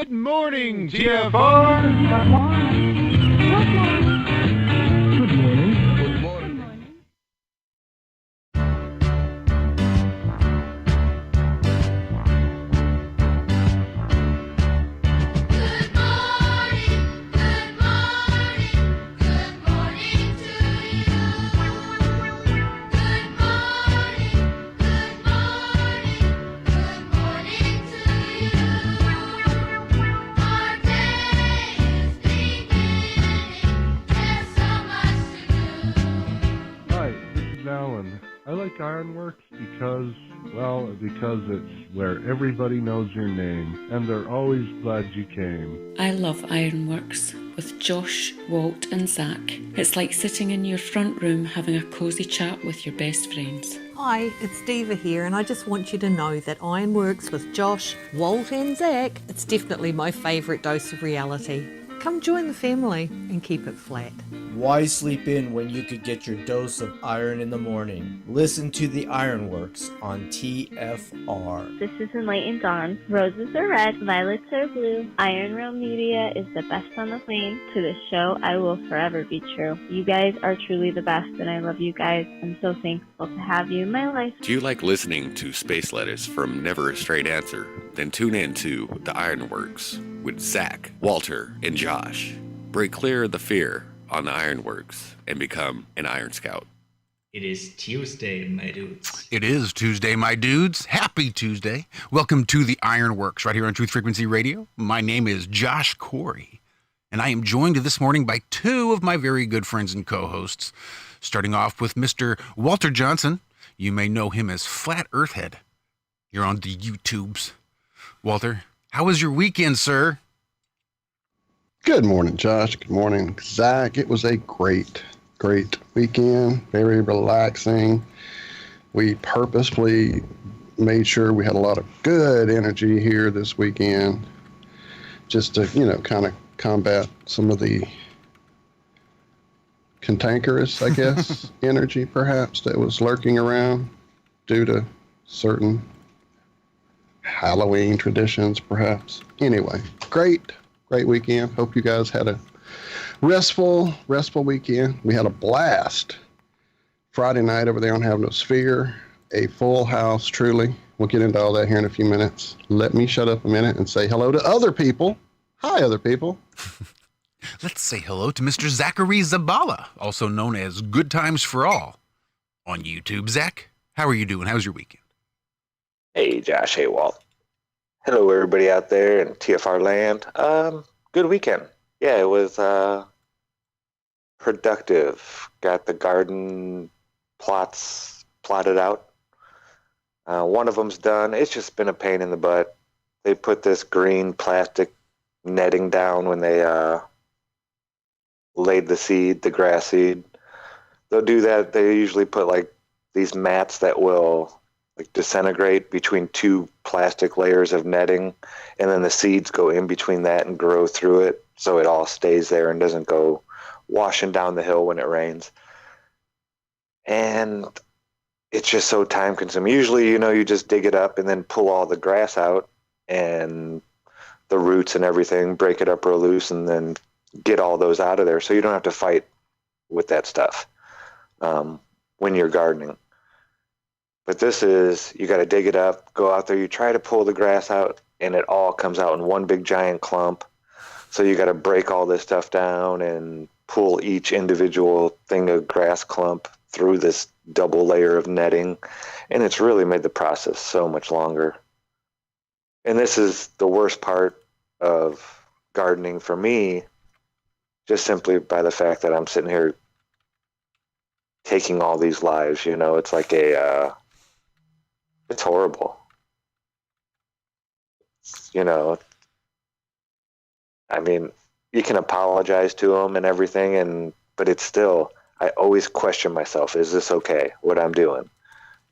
Good morning, TFR. Good morning. Good morning. Good morning. Good morning. Good morning, good morning, good morning to you. Good morning, good morning, good morning to you. Our day is beginning, there's so much to do. Hi, this is Alan. I like Ironworx because it's where everybody knows your name, and they're always glad you came. I love Ironworx with Josh, Walt, and Zach. It's like sitting in your front room having a cosy chat with your best friends. Hi, it's Diva here, and I just want you to know that Ironworx with Josh, Walt, and Zach, it's definitely my favourite dose of reality. Come join the family and keep it flat. Why sleep in when you could get your dose of iron in the morning? Listen to the Ironworx on TFR. This is Enlightened Dawn. Roses are red, violets are blue. Iron Realm Media is the best on the plane. To this show, I will forever be true. You guys are truly the best, and I love you guys. I'm so thankful to have you in my life. Do you like listening to space letters from Never a Straight Answer? Then tune in to The Ironworx with Zach, Walter, and Josh. Break clear of the fear on the Ironworx and become an Iron Scout. It is Tuesday, my dudes. It is Tuesday, my dudes. Happy Tuesday. Welcome to the Ironworx right here on Truth Frequency Radio. My name is Josh Corey, and I am joined this morning by two of my very good friends and co-hosts, starting off with Mr. Walter Johnson. You may know him as Flat Earthhead. You're on the YouTubes. Walter, how was your weekend, sir? Good morning, Josh. Good morning, Zach. It was a great weekend. Very relaxing. We purposefully made sure we had a lot of good energy here this weekend just to, kind of combat some of the cantankerous, I guess, energy perhaps that was lurking around due to certain Halloween traditions, perhaps. Anyway, great weekend. Hope you guys had a restful weekend. We had a blast Friday night over there on Have No Sphere. A full house, truly. We'll get into all that here in a few minutes. Let me shut up a minute and say hello to other people. Hi, other people. Let's say hello to Mr. Zachary Zabala, also known as Good Times for All on YouTube. Zach, how are you doing? How's your weekend? Hey, Josh. Hey, Walt. Hello, everybody out there in TFR land. Good weekend. Yeah, it was productive. Got the garden plots plotted out. One of them's done. It's just been a pain in the butt. They put this green plastic netting down when they laid the grass seed. They'll do that. They usually put like these mats that will disintegrate between two plastic layers of netting, and then the seeds go in between that and grow through it, so it all stays there and doesn't go washing down the hill when it rains. And it's just so time consuming. Usually, you just dig it up and then pull all the grass out and the roots and everything, break it up real loose, and then get all those out of there, so you don't have to fight with that stuff when you're gardening. But this is, you got to dig it up, go out there, you try to pull the grass out, and it all comes out in one big giant clump. So you got to break all this stuff down and pull each individual thing of grass clump through this double layer of netting. And it's really made the process so much longer. And this is the worst part of gardening for me, just simply by the fact that I'm sitting here taking all these lives. It's like it's horrible. I mean, you can apologize to them and everything, but it's still, I always question myself, is this okay, what I'm doing?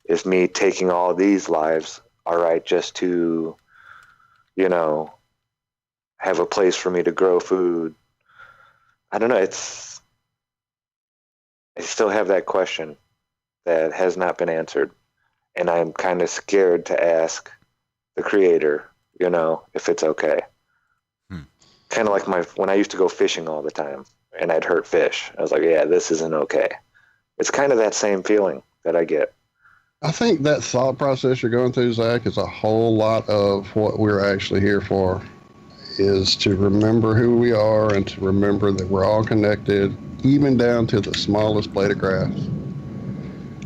Is me taking all these lives all right just to, have a place for me to grow food? I don't know, I still have that question that has not been answered. And I'm kind of scared to ask the creator, if it's okay. kind of like when I used to go fishing all the time and I'd hurt fish. I was like, yeah, this isn't okay. It's kind of that same feeling that I get. I think that thought process you're going through, Zach, is a whole lot of what we're actually here for, is to remember who we are and to remember that we're all connected, even down to the smallest blade of grass.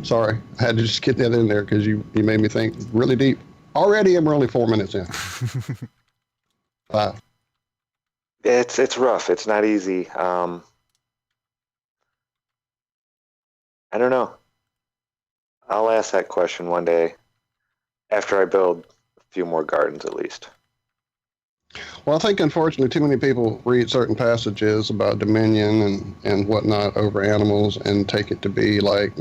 Sorry, I had to just get that in there because you made me think really deep. Already, and we're only 4 minutes in. 5. It's rough. It's not easy. I don't know. I'll ask that question one day after I build a few more gardens at least. Well, I think unfortunately too many people read certain passages about dominion and whatnot over animals and take it to be like,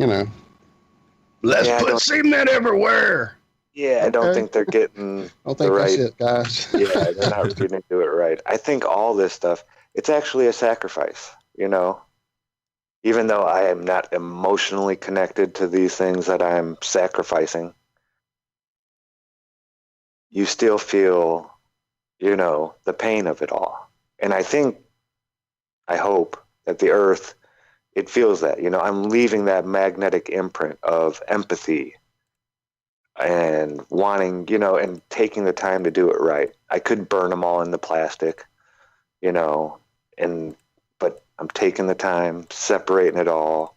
let's put cement everywhere. Yeah, I don't think they're getting I don't think that's it, guys. Yeah, they're not reading into it right. I think all this stuff, it's actually a sacrifice, Even though I am not emotionally connected to these things that I'm sacrificing, you still feel, the pain of it all. And I hope that the earth, it feels that, I'm leaving that magnetic imprint of empathy and wanting, and taking the time to do it right. I could burn them all in the plastic, but I'm taking the time, separating it all.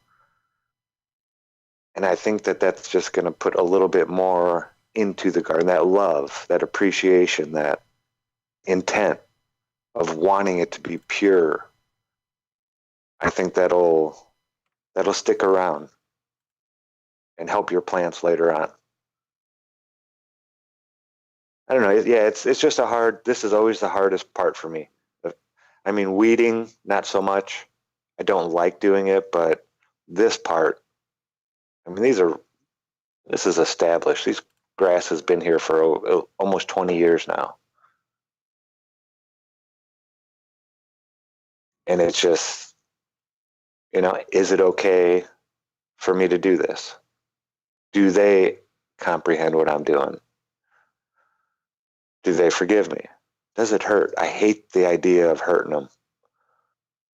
And I think that that's just going to put a little bit more into the garden, that love, that appreciation, that intent of wanting it to be pure. I think that'll stick around and help your plants later on. I don't know. Yeah, it's just this is always the hardest part for me. I mean, weeding, not so much. I don't like doing it, but this part, this is established. These grass has been here for almost 20 years now. And it's just, is it okay for me to do this? Do they comprehend what I'm doing? Do they forgive me? Does it hurt? I hate the idea of hurting them.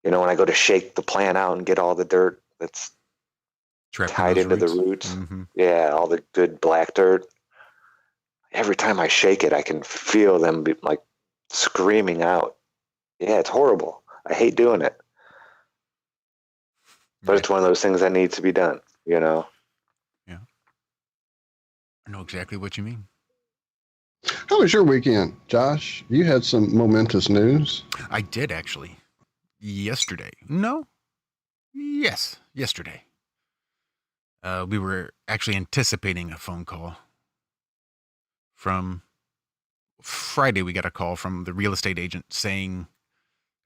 When I go to shake the plant out and get all the dirt that's tied into the roots. Mm-hmm. Yeah, all the good black dirt. Every time I shake it, I can feel them like screaming out. Yeah, it's horrible. I hate doing it. But it's one of those things that needs to be done, Yeah. I know exactly what you mean. How was your weekend, Josh? You had some momentous news. I did, actually. Yesterday. No? Yes, yesterday. We were actually anticipating a phone call from Friday. We got a call from the real estate agent saying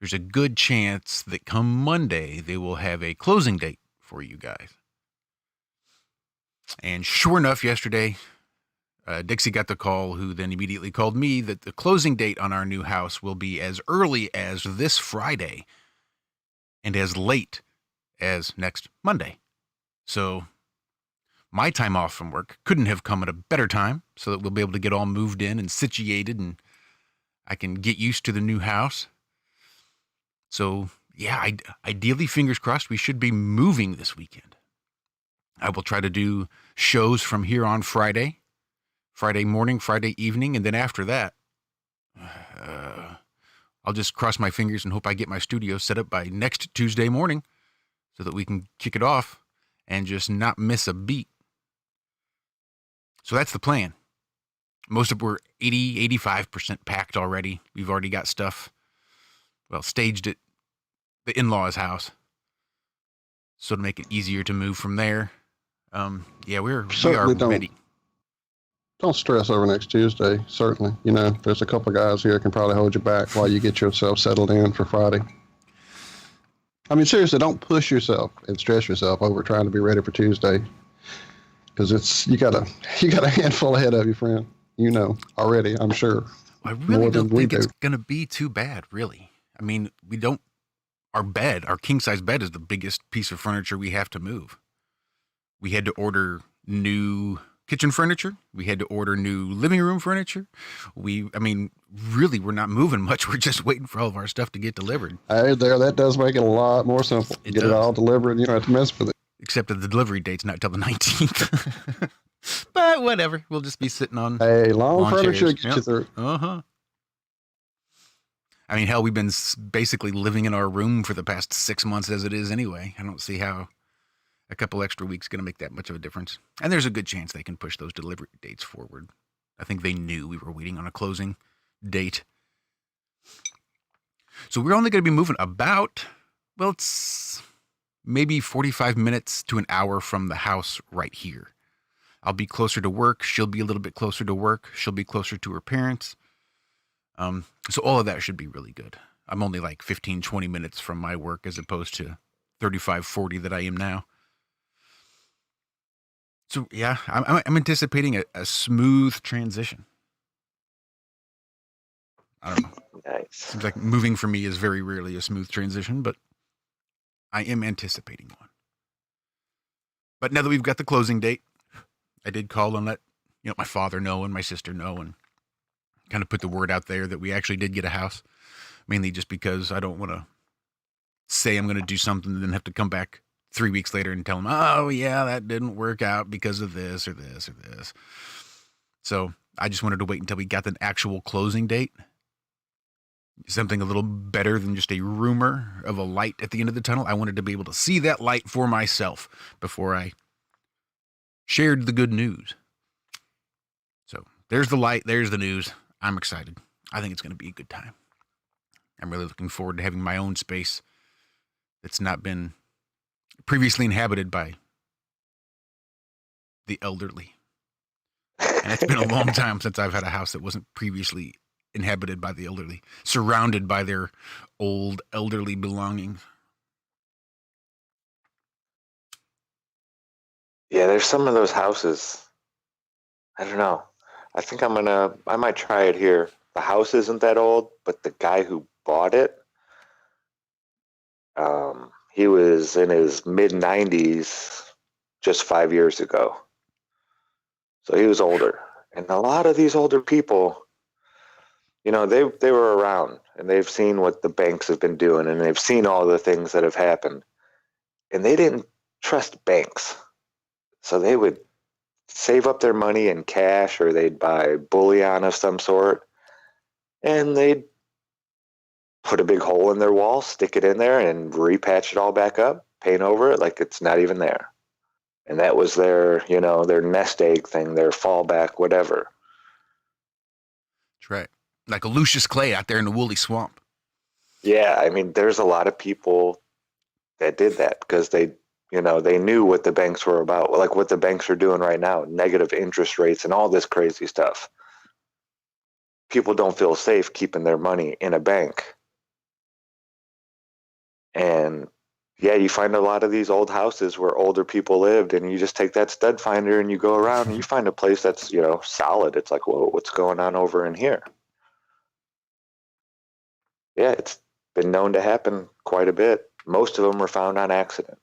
there's a good chance that come Monday they will have a closing date for you guys. And sure enough, yesterday, Dixie got the call, who then immediately called me that the closing date on our new house will be as early as this Friday and as late as next Monday. So my time off from work couldn't have come at a better time, so that we'll be able to get all moved in and situated and I can get used to the new house. So yeah, ideally, fingers crossed, we should be moving this weekend. I will try to do shows from here on Friday morning, Friday evening, and then after that, I'll just cross my fingers and hope I get my studio set up by next Tuesday morning so that we can kick it off and just not miss a beat. So that's the plan. Most of we're 85% packed already. We've already got stuff, staged at the in-laws' house, so to make it easier to move from there. We are ready. Don't stress over next Tuesday, certainly. There's a couple guys here that can probably hold you back while you get yourself settled in for Friday. I mean, seriously, don't push yourself and stress yourself over trying to be ready for Tuesday. Because you got a handful ahead of you, friend. Already, I'm sure. I really don't think it's going to be too bad, really. I mean, our king-size bed is the biggest piece of furniture we have to move. We had to order new kitchen furniture. We had to order new living room furniture. Really, we're not moving much. We're just waiting for all of our stuff to get delivered. That does make it a lot more simple. Get it all delivered, and you don't have to mess with it. Except that the delivery date's not till the 19th. But whatever. We'll just be sitting on long furniture chairs. gets you through. Uh-huh. I mean, hell, we've been basically living in our room for the past 6 months as it is anyway. I don't see how a couple extra weeks going to make that much of a difference. And there's a good chance they can push those delivery dates forward. I think they knew we were waiting on a closing date. So we're only going to be moving it's maybe 45 minutes to an hour from the house right here. I'll be closer to work. She'll be a little bit closer to work. She'll be closer to her parents. So all of that should be really good. I'm only like 15, 20 minutes from my work as opposed to 35, 40 that I am now. So yeah, I'm anticipating a smooth transition. I don't know. Nice. Seems like moving for me is very rarely a smooth transition, but I am anticipating one. But now that we've got the closing date, I did call and let my father know and my sister know and kind of put the word out there that we actually did get a house, mainly just because I don't want to say I'm going to do something and then have to come back 3 weeks later and tell them, oh yeah, that didn't work out because of this or this or this. So I just wanted to wait until we got the actual closing date. Something a little better than just a rumor of a light at the end of the tunnel. I wanted to be able to see that light for myself before I shared the good news. So there's the light. There's the news. I'm excited. I think it's going to be a good time. I'm really looking forward to having my own space that's not been previously inhabited by the elderly. And it's been a long time since I've had a house that wasn't previously inhabited by the elderly, surrounded by their old elderly belongings. Yeah, there's some of those houses. I don't know. I think I might try it here. The house isn't that old, but the guy who bought it, he was in his mid-90s just 5 years ago. So he was older. And a lot of these older people, they were around and they've seen what the banks have been doing and they've seen all the things that have happened. And they didn't trust banks. So they would save up their money in cash or they'd buy bullion of some sort and they'd put a big hole in their wall, stick it in there and repatch it all back up, paint over it like it's not even there. And that was their, their nest egg thing, their fallback, whatever. That's right. Like a Lucius Clay out there in the woolly swamp. Yeah, I mean, there's a lot of people that did that because they knew what the banks were about, like what the banks are doing right now, negative interest rates and all this crazy stuff. People don't feel safe keeping their money in a bank. And yeah, you find a lot of these old houses where older people lived and you just take that stud finder and you go around and you find a place that's, solid. It's like, whoa, what's going on over in here? Yeah, it's been known to happen quite a bit. Most of them were found on accident,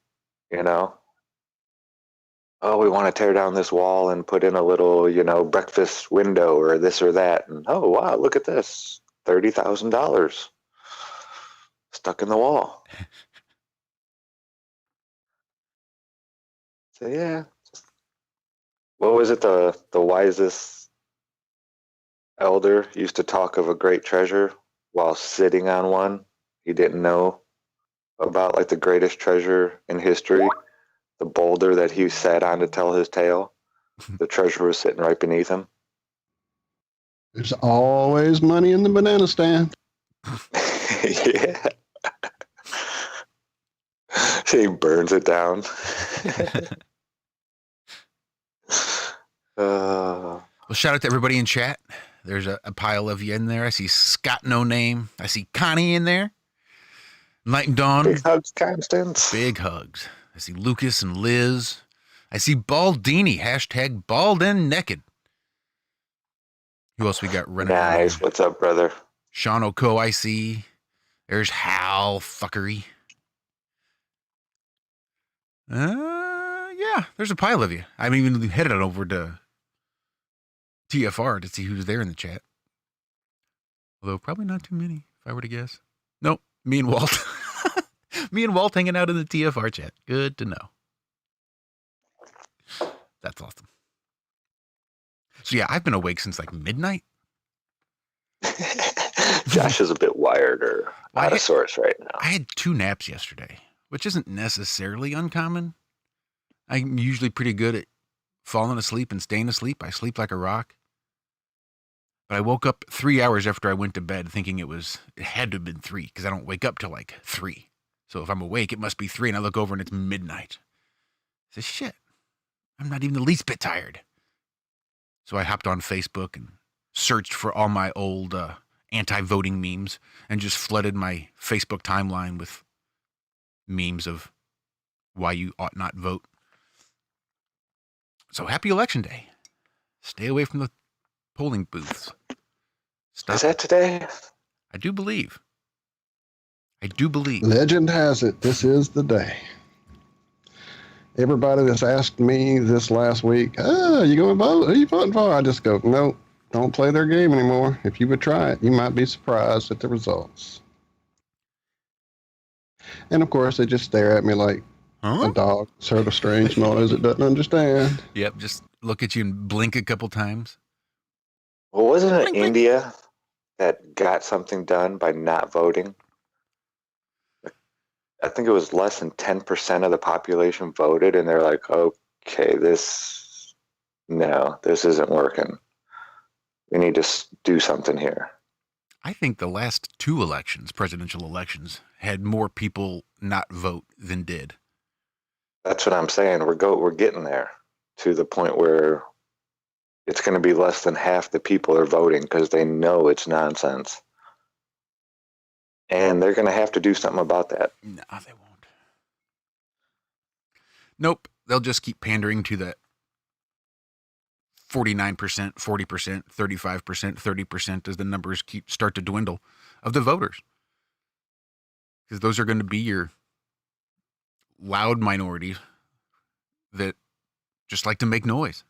Oh, we want to tear down this wall and put in a little, breakfast window or this or that. And oh, wow, look at this. $30,000 stuck in the wall. So yeah. What was it? The wisest elder used to talk of a great treasure while sitting on one. He didn't know about like the greatest treasure in history, the boulder that he sat on to tell his tale. The treasure was sitting right beneath him. There's always money in the banana stand. Yeah. He burns it down. Well, shout out to everybody in chat. There's a pile of you in there. I see Scott No Name. I see Connie in there. Night and Dawn. Big hugs, Constance. Big hugs. I see Lucas and Liz. I see Baldini. Hashtag bald and naked. Who else we got running? Nice. What's up, brother? Sean Oko, I see. There's Hal Fuckery. Yeah, there's a pile of you. I haven't even headed on over to TFR to see who's there in the chat. Although probably not too many, if I were to guess. Nope, me and Walt. Me and Walt hanging out in the TFR chat. Good to know. That's awesome. So yeah, I've been awake since like midnight. Josh is a bit wired or out of sorts right now. I had 2 naps yesterday, which isn't necessarily uncommon. I'm usually pretty good at falling asleep and staying asleep. I sleep like a rock. But I woke up 3 hours after I went to bed thinking it had to have been 3 because I don't wake up till like 3. So if I'm awake, it must be 3, and I look over and it's midnight. I said, shit, I'm not even the least bit tired. So I hopped on Facebook and searched for all my old anti-voting memes and just flooded my Facebook timeline with memes of why you ought not vote. So happy election day. Stay away from the polling booths. Stop. Is that today? I do believe. Legend has it, this is the day. Everybody that's asked me this last week, you going to vote? Who you voting for? I just go, nope, don't play their game anymore. If you would try it, you might be surprised at the results. And of course, they just stare at me like a dog that's heard a strange noise it doesn't understand. Yep, just look at you and blink a couple times. Well, wasn't it India that got something done by not voting? I think it was less than 10% of the population voted, and they're like, okay, this isn't working. We need to do something here. I think the last 2 elections, presidential elections, had more people not vote than did. That's what I'm saying. We're getting there to the point where it's going to be less than half the people are voting because they know it's nonsense. And they're going to have to do something about that. No, they won't. Nope. They'll just keep pandering to that 49%, 40%, 35%, 30% as the numbers start to dwindle of the voters. Because those are going to be your loud minorities that just like to make noise.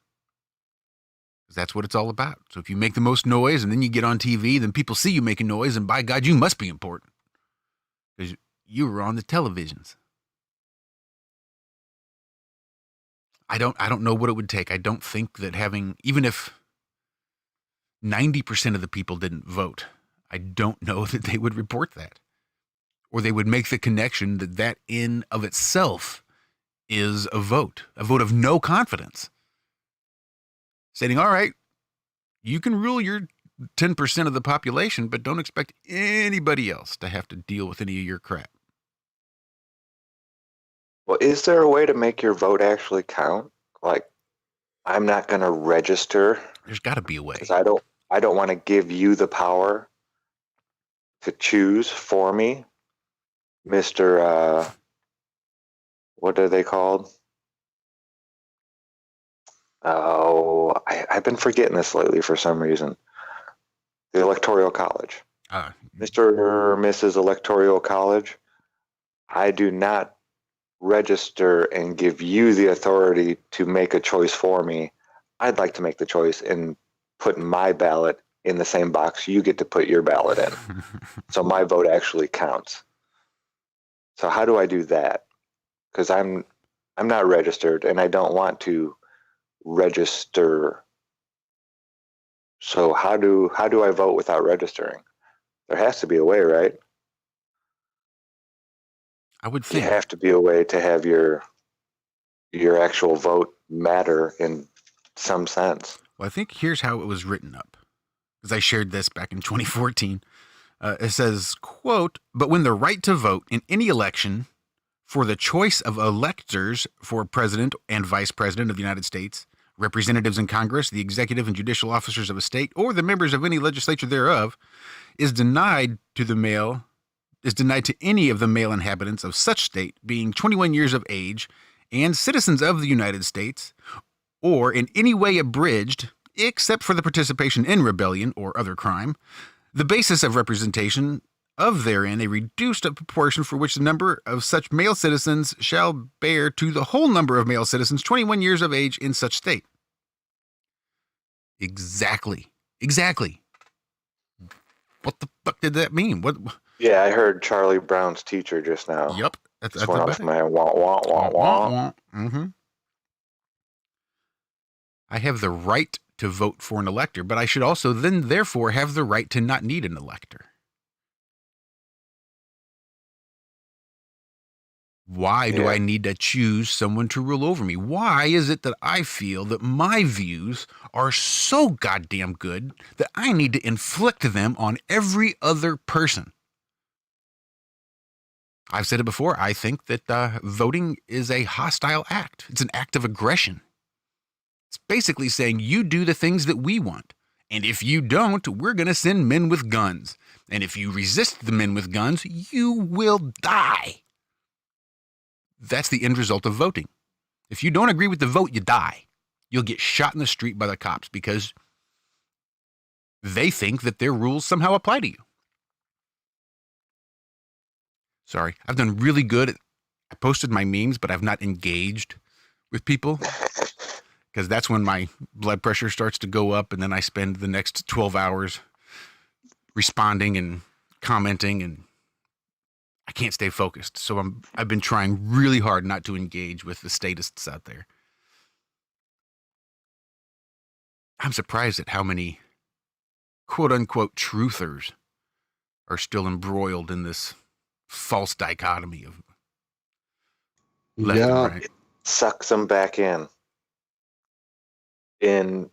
Because that's what it's all about. So if you make the most noise and then you get on TV, then people see you making noise, and by God, you must be important. Because you were on the televisions. I don't know what it would take. I don't think that even if 90% of the people didn't vote, I don't know that they would report that. Or they would make the connection that in of itself is a vote of no confidence. Saying, all right, you can rule your 10% of the population, but don't expect anybody else to have to deal with any of your crap. Well, is there a way to make your vote actually count? Like, I'm not going to register. There's got to be a way. Because I don't want to give you the power to choose for me, Mr. What are they called? Oh, I've been forgetting this lately for some reason. The Electoral College. Mr. or Mrs. Electoral College, I do not register and give you the authority to make a choice for me. I'd like to make the choice and put my ballot in the same box you get to put your ballot in. So my vote actually counts. So how do I do that? Because I'm not registered and I don't want to register. So how do I vote without registering? There has to be a way, right? I would think there have to be a way to have your actual vote matter in some sense. Well, I think here's how it was written up, because I shared this back in 2014. It says, quote, "But when the right to vote in any election for the choice of electors for president and vice president of the United States, representatives in Congress, the executive and judicial officers of a state, or the members of any legislature thereof, is denied to any of the male inhabitants of such state being 21 years of age and citizens of the United States, or in any way abridged, except for the participation in rebellion or other crime, the basis of representation of therein a reduced proportion for which the number of such male citizens shall bear to the whole number of male citizens 21 years of age in such state." Exactly. What the fuck did that mean? What? Yeah, I heard Charlie Brown's teacher just now. Yep. That's Just went about off it. my head. Wah, wah, wah, wah. Mm-hmm. I have the right to vote for an elector, but I should also then therefore have the right to not need an elector. Why do I need to choose someone to rule over me? Why is it that I feel that my views are so goddamn good that I need to inflict them on every other person? I've said it before. I think that voting is a hostile act. It's an act of aggression. It's basically saying you do the things that we want. And if you don't, we're going to send men with guns. And if you resist the men with guns, you will die. That's the end result of voting. If you don't agree with the vote, you die. You'll get shot in the street by the cops because they think that their rules somehow apply to you. Sorry, I've done really good. I posted my memes, but I've not engaged with people because that's when my blood pressure starts to go up, and then I spend the next 12 hours responding and commenting, and I can't stay focused. So I've been trying really hard not to engage with the statists out there. I'm surprised at how many quote-unquote truthers are still embroiled in this false dichotomy of left and right. It sucks them back in. In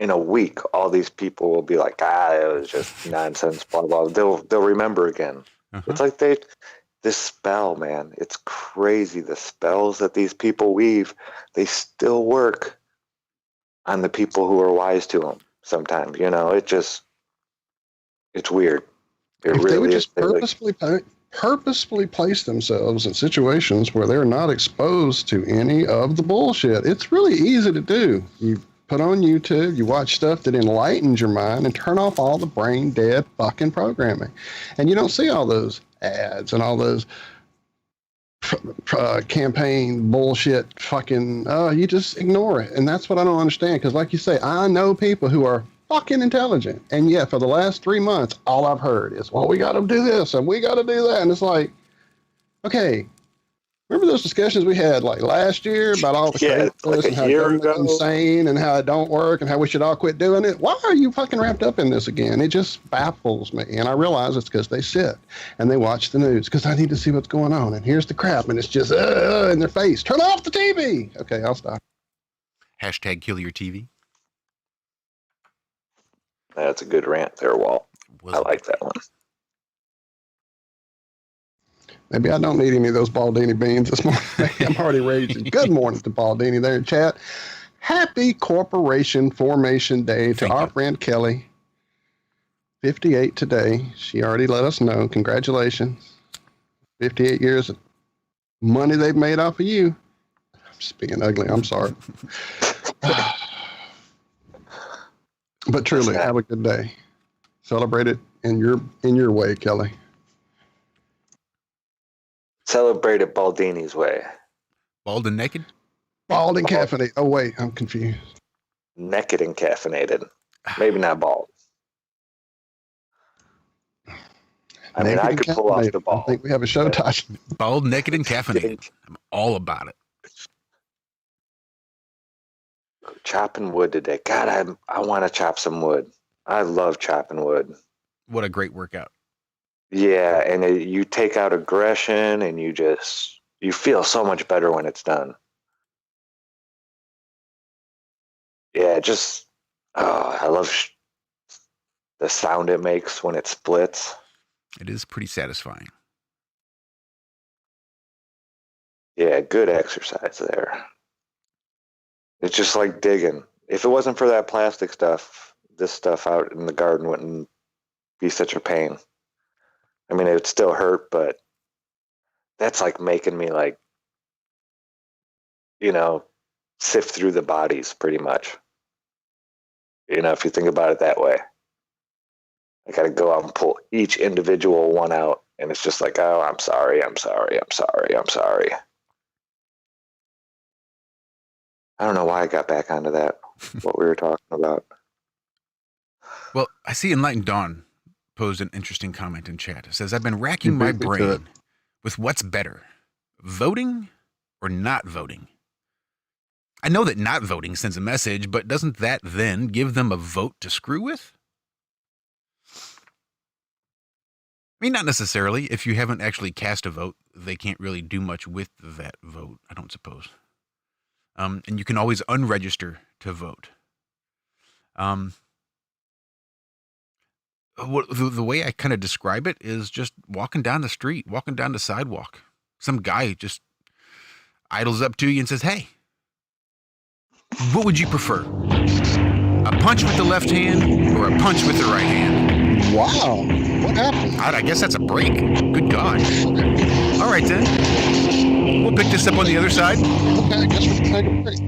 a week, all these people will be like, it was just nonsense, blah, blah. They'll remember again. It's like this spell, man. It's crazy. The spells that these people weave, they still work on the people who are wise to them sometimes. It's weird. If they would just purposefully place themselves in situations where they're not exposed to any of the bullshit, it's really easy to do. You put on YouTube, you watch stuff that enlightens your mind, and turn off all the brain dead fucking programming. And you don't see all those ads and all those campaign bullshit fucking, you just ignore it. And that's what I don't understand. Because like you say, I know people who are fucking intelligent. And yeah, for the last 3 months, all I've heard is, well, we got to do this and we got to do that. And it's like, okay, remember those discussions we had like last year about all the craziness and how government's insane and how it don't work and how we should all quit doing it? Why are you fucking wrapped up in this again? It just baffles me. And I realize it's because they sit and they watch the news because I need to see what's going on. And here's the crap. And it's just in their face. Turn off the TV. Okay, I'll stop. Hashtag kill your TV. That's a good rant there, Walt. I like that one. Maybe I don't need any of those Baldini beans this morning. I'm already raging. Good morning to Baldini there in chat. Happy Corporation Formation Day to our friend Kelly. 58 today. She already let us know. Congratulations. 58 years of money they've made off of you. I'm just being ugly. I'm sorry. But truly, have a good day. Celebrate it in your way, Kelly. Celebrate it Baldini's way. Bald and naked? Bald and caffeinated. Oh, wait, I'm confused. Naked and caffeinated. Maybe not bald. I mean, I could pull off the ball. I think we have a show title. Bald, naked, and caffeinated. I'm all about it. Chopping wood today. God, I want to chop some wood. I love chopping wood. What a great workout. Yeah, and you take out aggression and you feel so much better when it's done. Yeah, I love the sound it makes when it splits. It is pretty satisfying. Yeah, good exercise there. It's just like digging. If it wasn't for that plastic stuff, this stuff out in the garden wouldn't be such a pain. I mean, it would still hurt, but that's like making me sift through the bodies pretty much. If you think about it that way. I got to go out and pull each individual one out, and it's just like, oh, I'm sorry. I don't know why I got back onto that, what we were talking about. Well, I see Enlightened Dawn posed an interesting comment in chat. It says, I've been racking my beat me to it. brain with what's better, voting or not voting. I know that not voting sends a message, but doesn't that then give them a vote to screw with? I mean, not necessarily. If you haven't actually cast a vote, they can't really do much with that vote, I don't suppose. And you can always unregister to vote. The way I kind of describe it is just walking down the street, walking down the sidewalk. Some guy just idles up to you and says, hey, what would you prefer? A punch with the left hand or a punch with the right hand? Wow. What happened? I guess that's a break. Good God. All right, then. We'll pick this up on the other side. Okay, I guess we can take a break.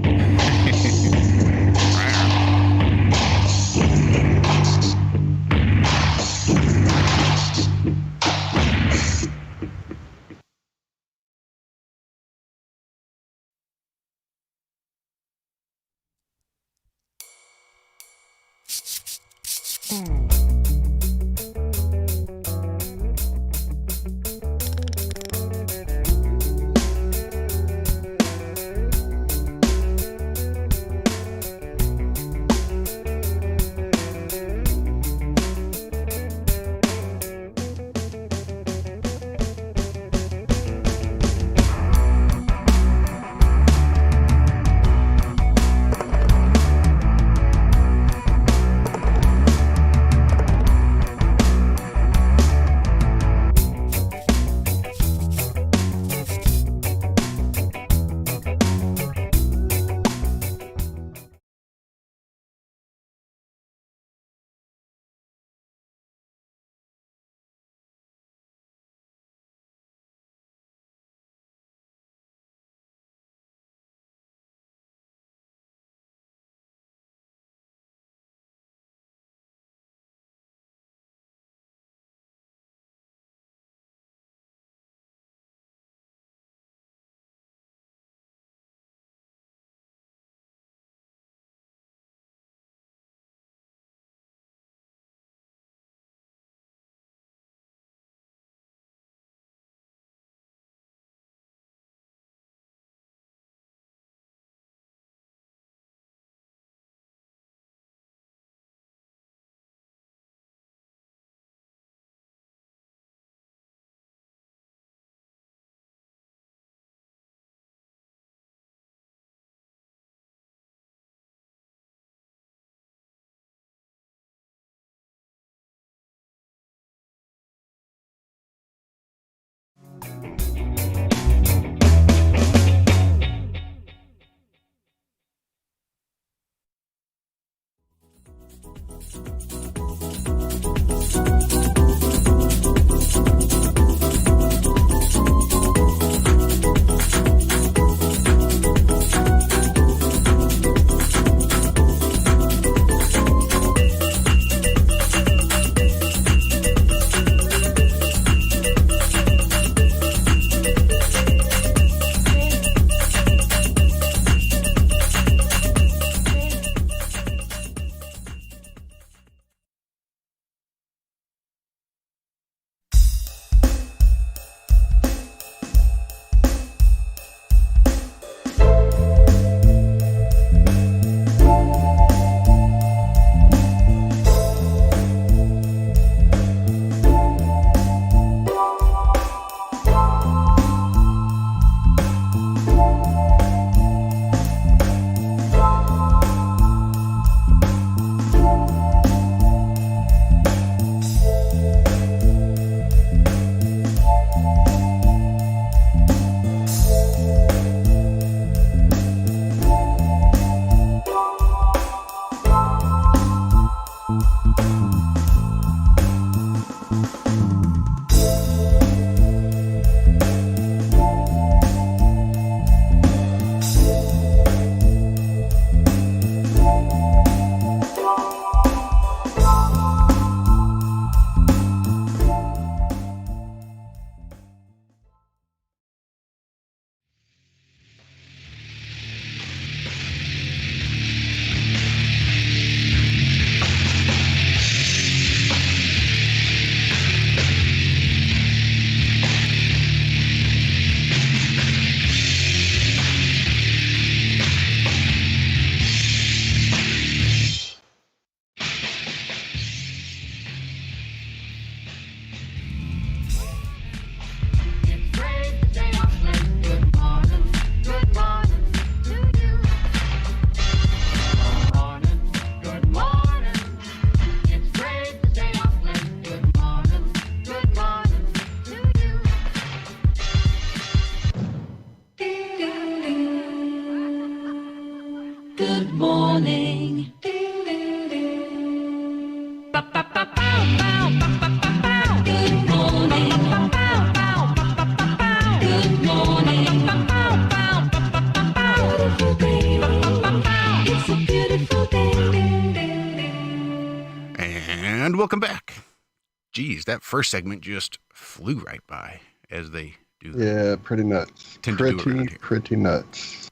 Geez, that first segment just flew right by, as they do. Yeah, pretty nuts. Tend to do it around here. Pretty nuts.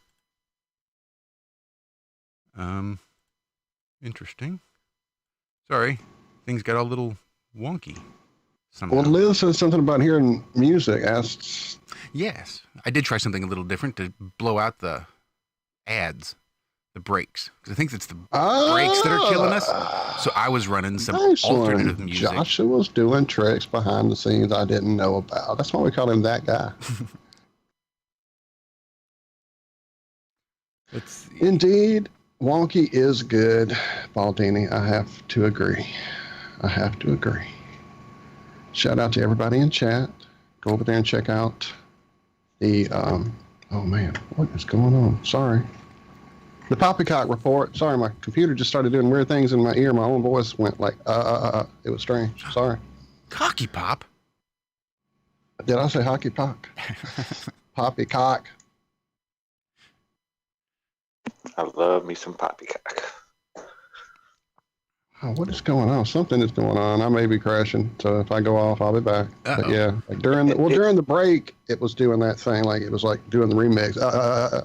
Interesting. Sorry, things got a little wonky somehow. Well, Liz said something about hearing music. Asks. Yes, I did try something a little different to blow out the ads, the breaks. Because I think it's the breaks that are killing us. So I was running some alternative music. Joshua's doing tricks behind the scenes I didn't know about. That's why we call him that guy. Indeed, wonky is good, Baldini. I have to agree. Shout out to everybody in chat. Go over there and check out the, oh man, what is going on? Sorry. The Poppycock report. Sorry, my computer just started doing weird things in my ear. My own voice went like, It was strange. Sorry. Cocky pop? Did I say hockey puck? Poppycock. I love me some poppycock. Oh, what is going on? Something is going on. I may be crashing, so if I go off, I'll be back. But yeah, like during the break, it was doing that thing, like it was like doing the remix.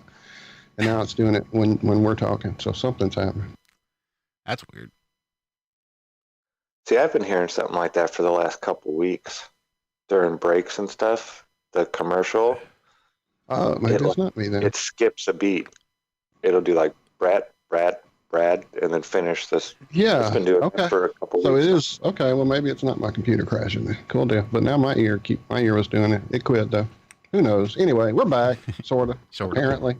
And now it's doing it when we're talking. So something's happening. That's weird. See, I've been hearing something like that for the last couple weeks during breaks and stuff. The commercial. Maybe it's not me then. It skips a beat. It'll do like Brad, and then finish this. Yeah. It's been doing it for a couple so weeks. So it is okay. Well, maybe it's not my computer crashing then. Cool deal. But now my ear was doing it. It quit though. Who knows? Anyway, we're back. Sorta. Apparently.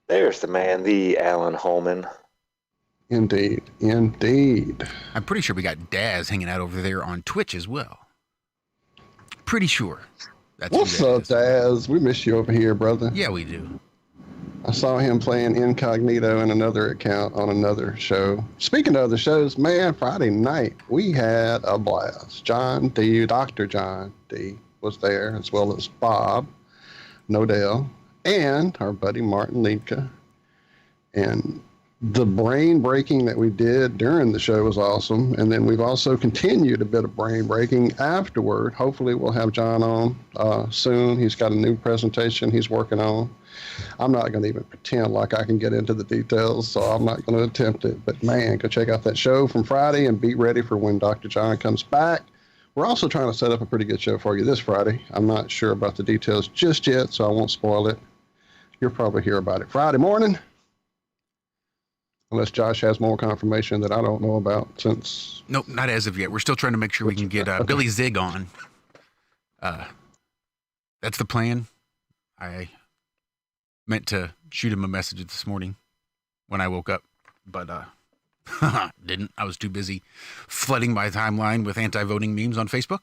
There's the man, the Alan Holman. Indeed. I'm pretty sure we got Daz hanging out over there on Twitch as well. Pretty sure. What's up, Daz? We miss you over here, brother. Yeah, we do. I saw him playing incognito in another account on another show. Speaking of other shows, man, Friday night, we had a blast. Dr. John D was there, as well as Bob Nodell, and our buddy Martin Liedke. And the brain breaking that we did during the show was awesome. And then we've also continued a bit of brain breaking afterward. Hopefully we'll have John on soon. He's got a new presentation he's working on. I'm not going to even pretend like I can get into the details, so I'm not going to attempt it. But man, go check out that show from Friday and be ready for when Dr. John comes back. We're also trying to set up a pretty good show for you this Friday. I'm not sure about the details just yet, so I won't spoil it. You'll probably hear about it Friday morning. Unless Josh has more confirmation that I don't know about since... Nope, not as of yet. We're still trying to make sure we can get Billy Zig on. That's the plan. I meant to shoot him a message this morning when I woke up, but didn't. I was too busy flooding my timeline with anti-voting memes on Facebook.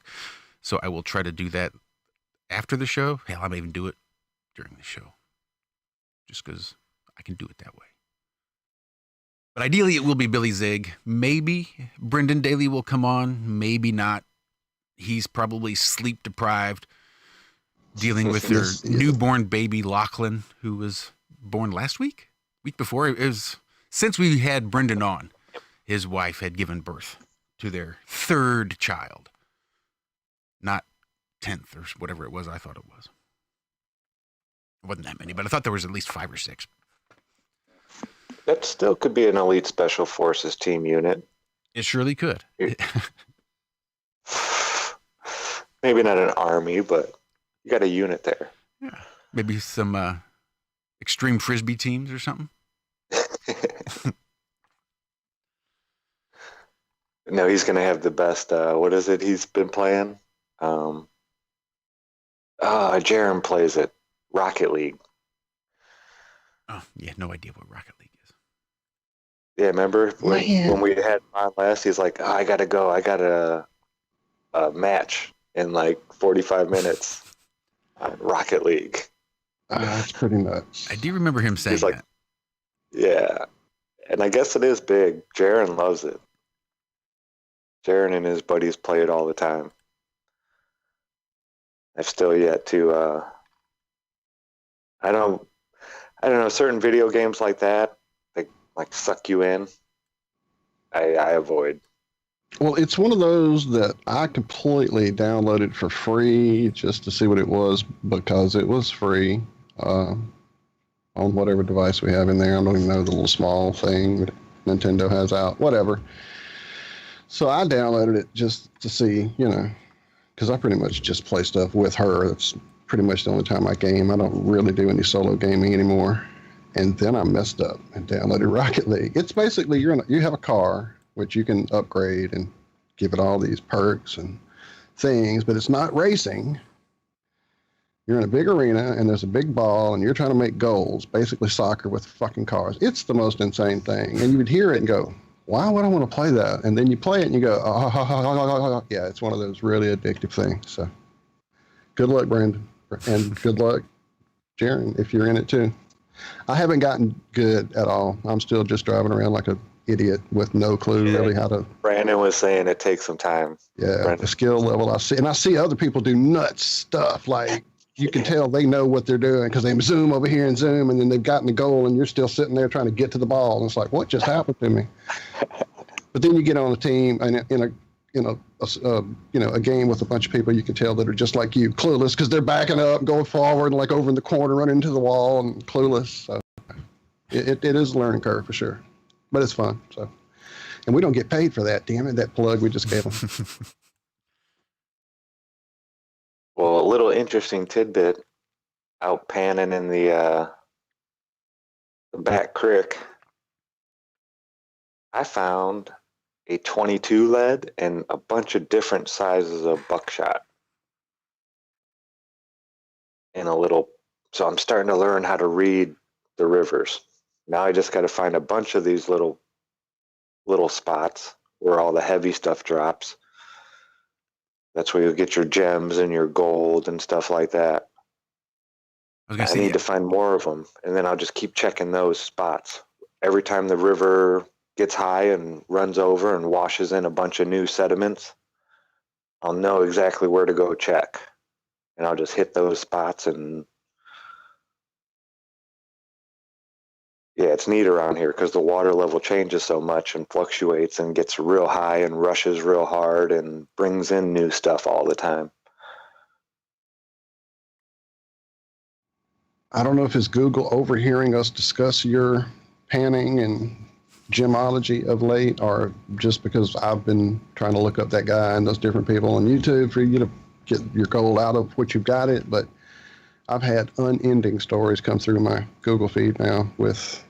So I will try to do that after the show. Hell, I may even do it during the show. Just because I can do it that way. But ideally, it will be Billy Zig. Maybe Brendan Daly will come on. Maybe not. He's probably sleep deprived, dealing with their newborn baby Lachlan, who was born last week before. It was since we had Brendan on. His wife had given birth to their third child, not 10th or whatever it was. I thought it was. It wasn't that many, but I thought there was at least 5 or 6. That still could be an elite special forces team unit. It surely could. Maybe not an army, but you got a unit there. Yeah. Maybe some extreme frisbee teams or something. No, he's going to have the best. What is it he's been playing? Jaron plays it. Rocket League. Oh, yeah, no idea what Rocket League is. Yeah, remember when we had on last? He's like, I got to go. I got a match in like 45 minutes on Rocket League. That's pretty nuts. I do remember him saying that. Yeah, and I guess it is big. Jaron loves it. Jaron and his buddies play it all the time. I've still yet to. I don't know, certain video games like that, they like suck you in. I avoid. Well, it's one of those that I completely downloaded for free just to see what it was because it was free on whatever device we have in there. I don't even know the little small thing that Nintendo has out, whatever. So I downloaded it just to see, because I pretty much just play stuff with her. That's pretty much the only time I game. I don't really do any solo gaming anymore. And then I messed up and downloaded Rocket League. It's basically you have a car, which you can upgrade and give it all these perks and things, but it's not racing. You're in a big arena and there's a big ball and you're trying to make goals, basically soccer with fucking cars. It's the most insane thing. And you would hear it and go, why would I want to play that? And then you play it and you go, yeah, it's one of those really addictive things. So good luck, Brandon. And good luck, Jaron, if you're in it too. I haven't gotten good at all. I'm still just driving around like an idiot with no clue really how to. Brandon was saying it takes some time. Yeah, Brandon. The skill level I see other people do nuts stuff. Like you can tell they know what they're doing because they zoom over here and zoom, and then they've gotten the goal, and you're still sitting there trying to get to the ball. And it's like, what just happened to me? But then you get on a team and in a game with a bunch of people you can tell that are just like you, clueless because they're backing up, going forward, and like over in the corner, running into the wall, and clueless. So it is a learning curve for sure, but it's fun. So, and we don't get paid for that. Damn it, that plug we just gave them. Well, a little interesting tidbit out panning in the back creek. I found a 22 lead and a bunch of different sizes of buckshot in a little. So I'm starting to learn how to read the rivers. Now I just got to find a bunch of these little spots where all the heavy stuff drops. That's where you'll get your gems and your gold and stuff like that. I need to find more of them, and then I'll just keep checking those spots. Every time the river gets high and runs over and washes in a bunch of new sediments, I'll know exactly where to go check. And I'll just hit those spots. And yeah, it's neat around here because the water level changes so much and fluctuates and gets real high and rushes real hard and brings in new stuff all the time. I don't know if it's Google overhearing us discuss your panning and gemology of late, or just because I've been trying to look up that guy and those different people on YouTube for you to get your gold out of what you've got it. But I've had unending stories come through my Google feed now with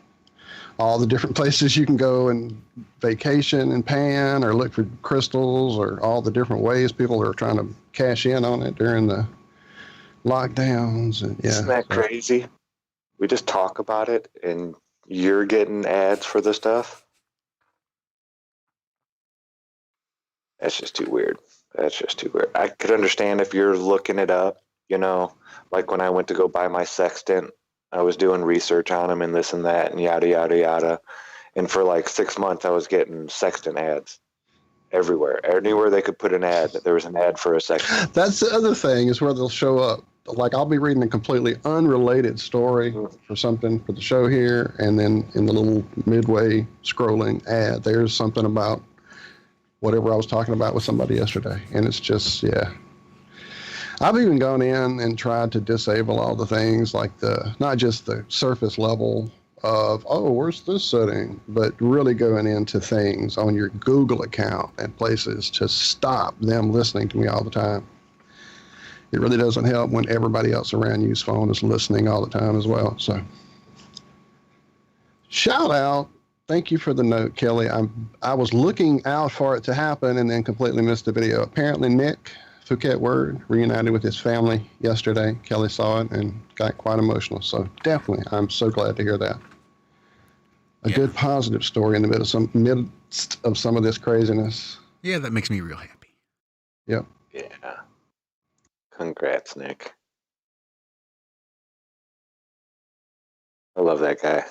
all the different places you can go and vacation and pan or look for crystals, or all the different ways people are trying to cash in on it during the lockdowns. And yeah, isn't that crazy? We just talk about it and you're getting ads for the stuff. That's just too weird. I could understand if you're looking it up, like when I went to go buy my sextant, I was doing research on them and this and that and yada, yada, yada. And for like 6 months, I was getting sextant ads everywhere. Anywhere they could put an ad, there was an ad for a sextant. That's the other thing, is where they'll show up. Like I'll be reading a completely unrelated story for something for the show here, and then in the little midway scrolling ad, there's something about whatever I was talking about with somebody yesterday. And it's just, yeah. I've even gone in and tried to disable all the things like not just the surface level of, where's this setting, but really going into things on your Google account and places to stop them listening to me all the time. It really doesn't help when everybody else around you's phone is listening all the time as well. So, shout out. Thank you for the note, Kelly. I was looking out for it to happen and then completely missed the video. Apparently, Nick Phuket Word reunited with his family yesterday. Kelly saw it and got quite emotional. So, definitely, I'm so glad to hear that. A good positive story in the midst of some of this craziness. Yeah, that makes me real happy. Yep. Yeah. Congrats, Nick. I love that guy.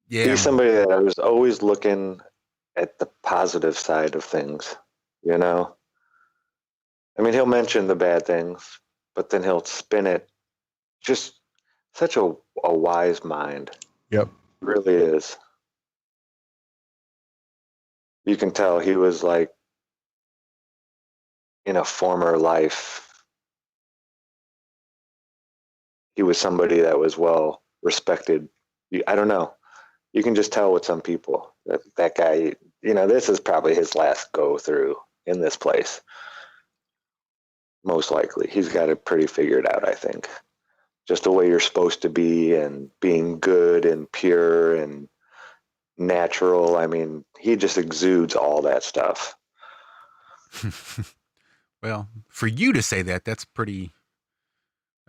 Yeah. He's somebody that I was always looking at the positive side of things, I mean, he'll mention the bad things, but then he'll spin it. Just such a wise mind. Yep. Really is. You can tell he was like, in a former life, he was somebody that was well respected. I don't know. You can just tell with some people that guy, this is probably his last go through in this place. Most likely. He's got it pretty figured out, I think. Just the way you're supposed to be and being good and pure and natural. I mean, he just exudes all that stuff. Well, for you to say that, that's pretty.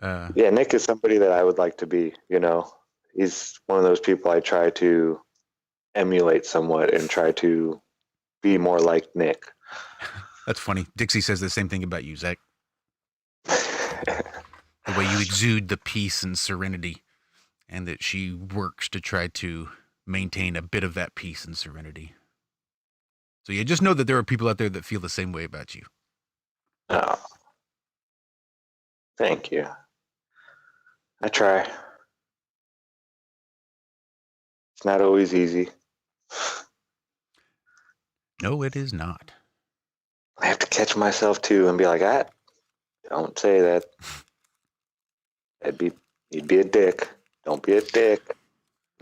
Yeah, Nick is somebody that I would like to be. He's one of those people I try to emulate somewhat and try to be more like Nick. That's funny. Dixie says the same thing about you, Zach. The way you exude the peace and serenity, and that she works to try to maintain a bit of that peace and serenity. So you just know that there are people out there that feel the same way about you. Oh, thank you. I try. It's not always easy. No, it is not. I have to catch myself too and be like, don't say that. You'd be a dick. Don't be a dick.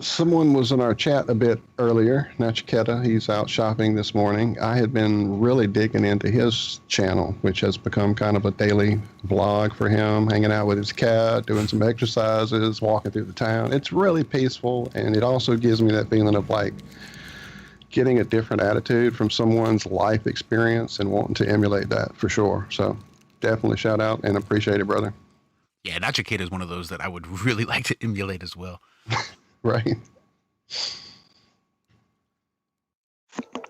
Someone was in our chat a bit earlier, Nachiketa. He's out shopping this morning. I had been really digging into his channel, which has become kind of a daily vlog for him, hanging out with his cat, doing some exercises, walking through the town. It's really peaceful, and it also gives me that feeling of like getting a different attitude from someone's life experience and wanting to emulate that for sure. So definitely shout out and appreciate it, brother. Yeah, Nachiketa is one of those that I would really like to emulate as well. Right.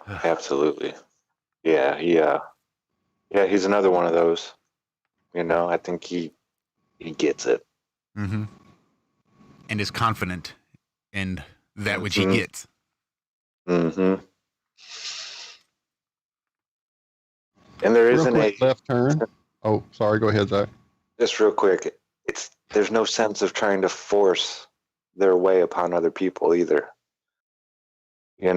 Absolutely. Yeah, he's another one of those. I think he gets it. Mm-hmm. And is confident in that which he gets. Mm-hmm. And there Real isn't quick a left turn. Oh, sorry. Go ahead, Zach. Just real quick. There's no sense of trying to force their way upon other people either. They're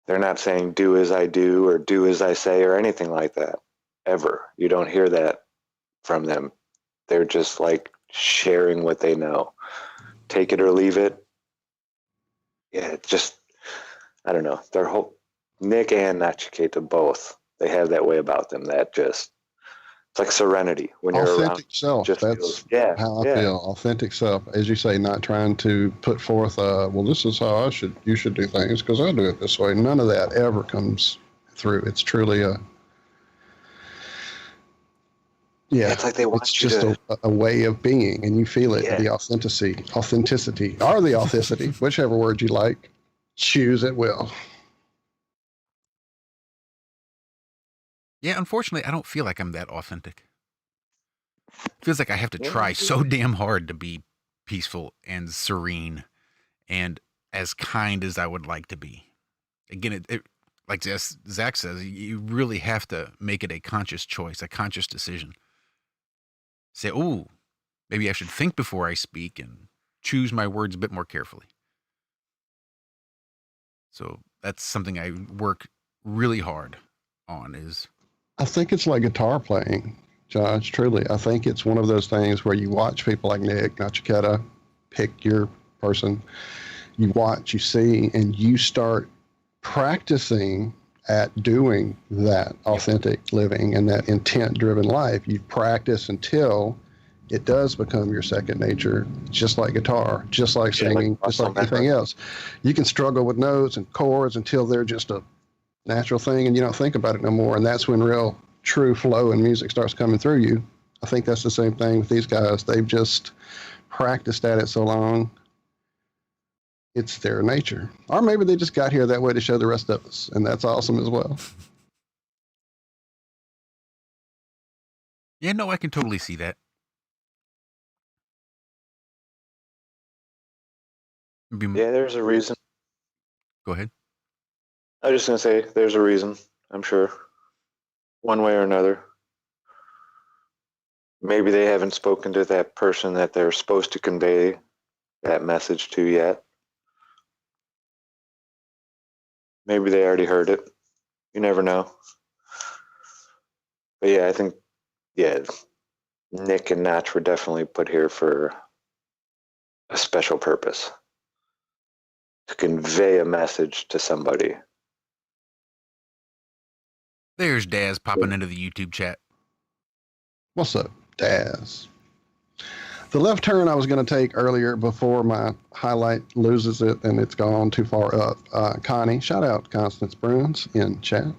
not saying do as I do or do as I say or anything like that ever. You don't hear that from them. They're just like sharing what they know. Take it or leave it. Yeah, I don't know. Their whole Nick and Nachiketa both, they have that way about them that just, it's like serenity when you're Authentic around. self. That's how I feel. Authentic self. As you say, not trying to put forth, this is how you should do things because I do it this way. None of that ever comes through. It's truly it's like they want it's you just to, a way of being, and you feel it, the authenticity, or the authenticity, whichever word you like, choose at will. Yeah, unfortunately, I don't feel like I'm that authentic. It feels like I have to try so damn hard to be peaceful and serene and as kind as I would like to be. Again, it like Zach says, you really have to make it a conscious choice, a conscious decision. Say, oh, maybe I should think before I speak and choose my words a bit more carefully. So that's something I work really hard on is. I think it's like guitar playing, Josh, truly. I think it's one of those things where you watch people like Nick, Nachiketa, pick your person, you watch, you see, and you start practicing at doing that authentic living and that intent-driven life. You practice until it does become your second nature, just like guitar, just like singing, just like anything else. You can struggle with notes and chords until they're just a natural thing and you don't think about it no more, and that's when real true flow in music starts coming through you. I think that's the same thing with these guys. They've just practiced at it so long, it's their nature. Or maybe they just got here that way to show the rest of us, and that's awesome as well. Yeah, no, I can totally see that. Yeah, there's a reason. Go ahead. I was just going to say, there's a reason, I'm sure. One way or another. Maybe they haven't spoken to that person that they're supposed to convey that message to yet. Maybe they already heard it. You never know. But yeah, I think, yeah, Nick and Natch were definitely put here for a special purpose, to convey a message to somebody. There's Daz popping into the YouTube chat. What's up, Daz? The left turn I was going to take earlier before my highlight loses it and it's gone too far up. Connie, shout out Constance Bruins in chat,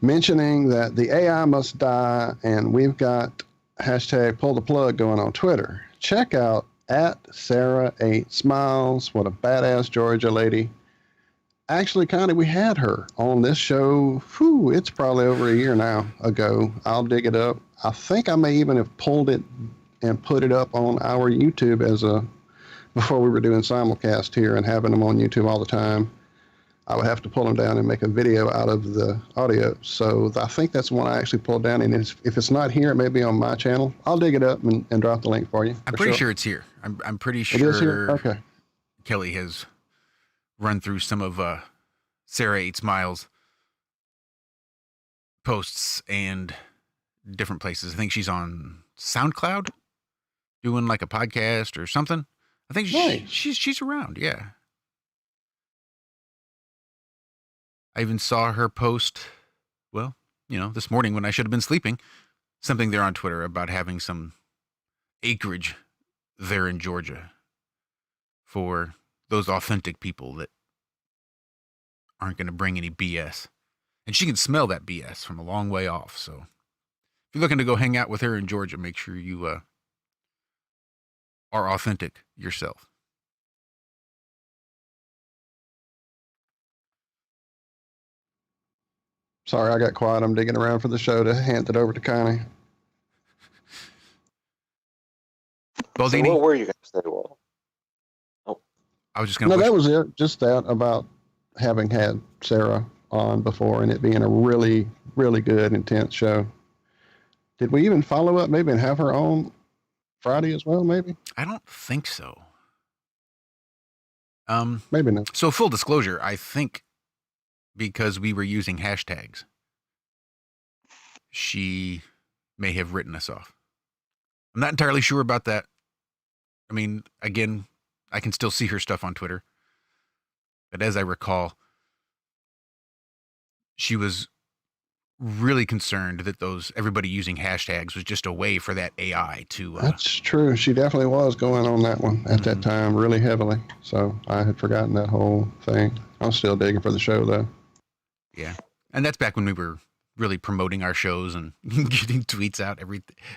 mentioning that the AI must die and we've got hashtag pull the plug going on Twitter. Check out at Sarah8Smiles. What a badass Georgia lady. Actually, Connie, we had her on this show. It's probably over a year now ago. I'll dig it up. I think I may even have pulled it and put it up on our YouTube before we were doing simulcast here and having them on YouTube all the time. I would have to pull them down and make a video out of the audio. So I think that's one I actually pulled down. And if it's not here, it may be on my channel. I'll dig it up and drop the link for you. I'm pretty sure it's here. I'm pretty sure it is here? Okay. Kelly has run through some of Sarah 8Smiles posts and different places. I think she's on SoundCloud doing like a podcast or something. I think Nice. she's around. Yeah. I even saw her post, well, this morning when I should have been sleeping, something there on Twitter about having some acreage there in Georgia for those authentic people that aren't going to bring any BS. And she can smell that BS from a long way off. So if you're looking to go hang out with her in Georgia, make sure you are authentic yourself. Sorry, I got quiet. I'm digging around for the show to hand it over to Connie. Baldini, So what were you going to say, Walt? I was just going No, to that was it. Just that about having had Sarah on before and it being a really, really good, intense show. Did we even follow up maybe and have her on Friday as well, maybe? I don't think so. Maybe not. So full disclosure, I think because we were using hashtags, she may have written us off. I'm not entirely sure about that. I mean, again, I can still see her stuff on Twitter. But as I recall, she was really concerned that everybody using hashtags was just a way for that AI to... That's true. She definitely was going on that one at that time really heavily. So I had forgotten that whole thing. I'm still digging for the show, though. Yeah. And that's back when we were really promoting our shows and getting tweets out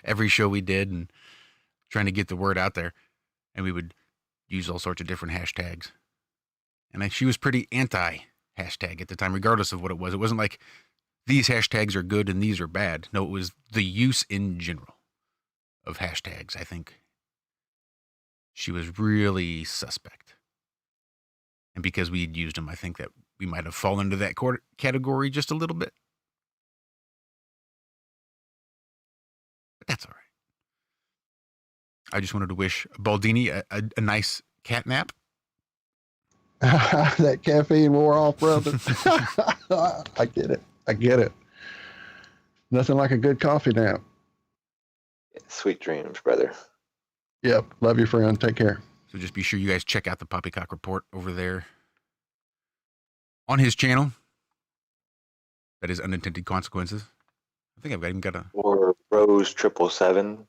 every show we did and trying to get the word out there. And we would use all sorts of different hashtags. And she was pretty anti-hashtag at the time, regardless of what it was. It wasn't like these hashtags are good and these are bad. No, it was the use in general of hashtags. I think she was really suspect. And because we had used them, I think that we might have fallen into that category just a little bit. But that's all right. I just wanted to wish Baldini a nice cat nap. That caffeine wore off, brother. I get it. Nothing like a good coffee nap. Sweet dreams, brother. Yep. Love you, friend. Take care. So just be sure you guys check out the Poppycock Report over there on his channel. That is Unintended Consequences. I think I've even got a... Or Rose 777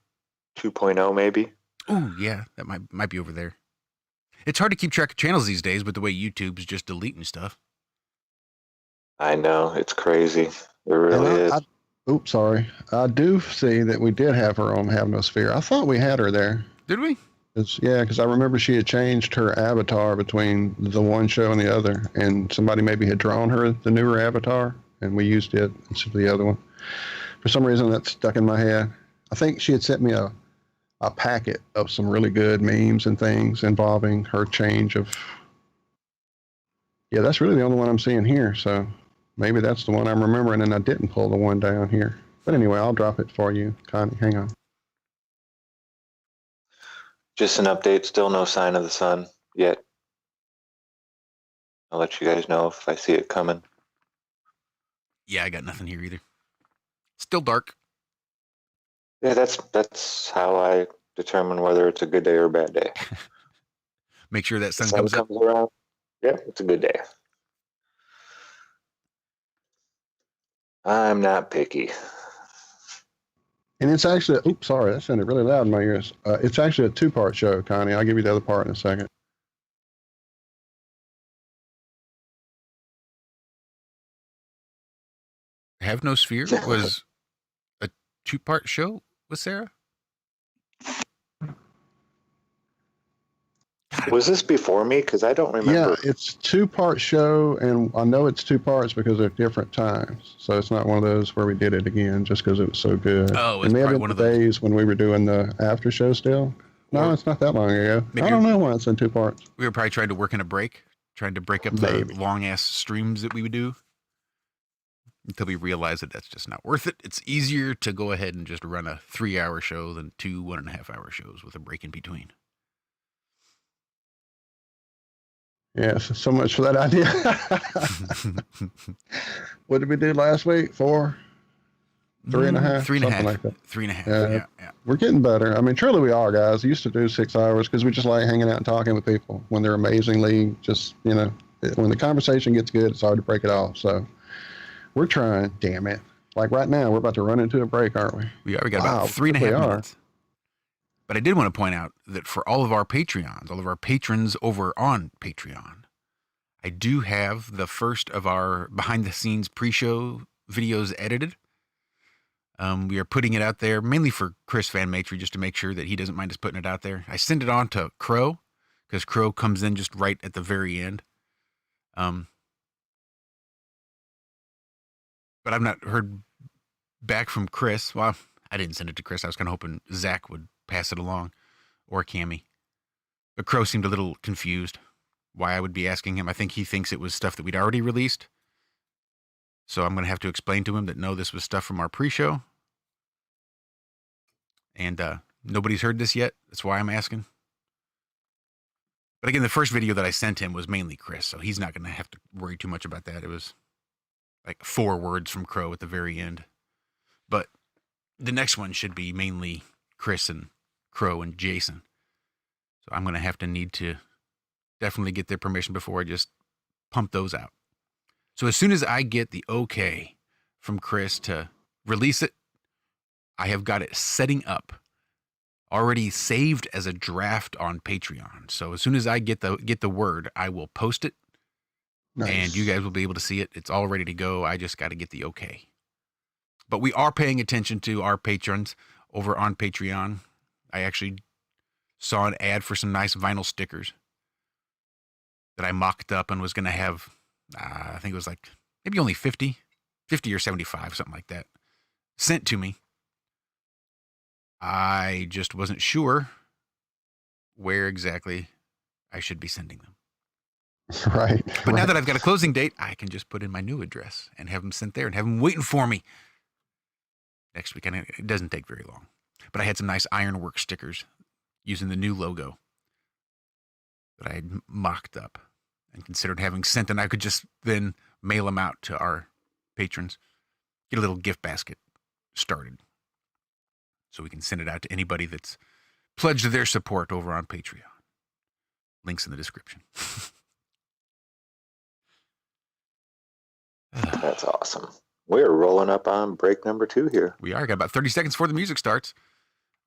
2.0 maybe. Oh, yeah. That might be over there. It's hard to keep track of channels these days with the way YouTube's just deleting stuff. I know. It's crazy. It really is. Oops, sorry. I do see that we did have her on Have No Sphere. I thought we had her there. Did we? Because I remember she had changed her avatar between the one show and the other, and somebody maybe had drawn her the newer avatar, and we used it instead of the other one. For some reason, that stuck in my head. I think she had sent me a packet of some really good memes and things involving her change of... Yeah, that's really the only one I'm seeing here, so maybe that's the one I'm remembering, and I didn't pull the one down here. But anyway, I'll drop it for you, Connie. Hang on. Just an update. Still no sign of the sun yet. I'll let you guys know if I see it coming. Yeah, I got nothing here either. Still dark. Yeah, that's how I determine whether it's a good day or a bad day. Make sure that The sun comes up. around. Yeah, it's a good day. I'm not picky. And it's actually, oops, sorry, that sounded really loud in my ears. It's actually a 2-part show, Connie. I'll give you the other part in a second. Have No Sphere was a 2-part show with Sarah? Was this before me? Because I don't remember. Yeah, it's a 2-part show, and I know it's 2 parts because they're different times. So it's not one of those where we did it again just because it was so good. Oh, it may have probably been one the of those. days when we were doing the after show still. No, it's not that long ago. I don't know why it's in 2 parts. We were probably trying to work in a break, trying to break up the long-ass streams that we would do until we realized that that's just not worth it. It's easier to go ahead and just run a 3-hour show than 2 1.5-hour shows with a break in between. Yes, so much for that idea. What did we do last week? 4? 3.5? 3.5. Like that. 3.5. Yeah. We're getting better. I mean, truly we are, guys. We used to do 6 hours because we just like hanging out and talking with people when they're amazingly just, when the conversation gets good, it's hard to break it off. So we're trying, damn it. Like right now, we're about to run into a break, aren't we? We are. We got about 3.5 minutes. But I did want to point out that for all of our Patreons, all of our patrons over on Patreon, I do have the first of our behind-the-scenes pre-show videos edited. We are putting it out there mainly for Chris Van Matry just to make sure that he doesn't mind us putting it out there. I send it on to Crow because Crow comes in just right at the very end. But I've not heard back from Chris. Well, I didn't send it to Chris. I was kind of hoping Zach would pass it along, or Cammie. But Crow seemed a little confused why I would be asking him. I think he thinks it was stuff that we'd already released. So I'm going to have to explain to him that no, this was stuff from our pre-show. And nobody's heard this yet. That's why I'm asking. But again, the first video that I sent him was mainly Chris, so he's not going to have to worry too much about that. It was like 4 words from Crow at the very end. But the next one should be mainly Chris and Crow and Jason. So I'm going to have to need to definitely get their permission before I just pump those out. So as soon as I get the okay from Chris to release it, I have got it setting up, already saved as a draft on Patreon. So as soon as I get the word, I will post it. Nice. And you guys will be able to see it. It's all ready to go. I just got to get the okay. But we are paying attention to our patrons over on Patreon. I actually saw an ad for some nice vinyl stickers that I mocked up and was going to have, I think it was like maybe only 50 or 75, something like that, sent to me. I just wasn't sure where exactly I should be sending them. Right. But now that I've got a closing date, I can just put in my new address and have them sent there and have them waiting for me next week. And it doesn't take very long. But I had some nice Ironworx stickers using the new logo that I had mocked up and considered having sent, and I could just then mail them out to our patrons, get a little gift basket started so we can send it out to anybody that's pledged their support over on Patreon. Links in the description. That's awesome. We're rolling up on break number 2 here. We are. Got about 30 seconds before the music starts.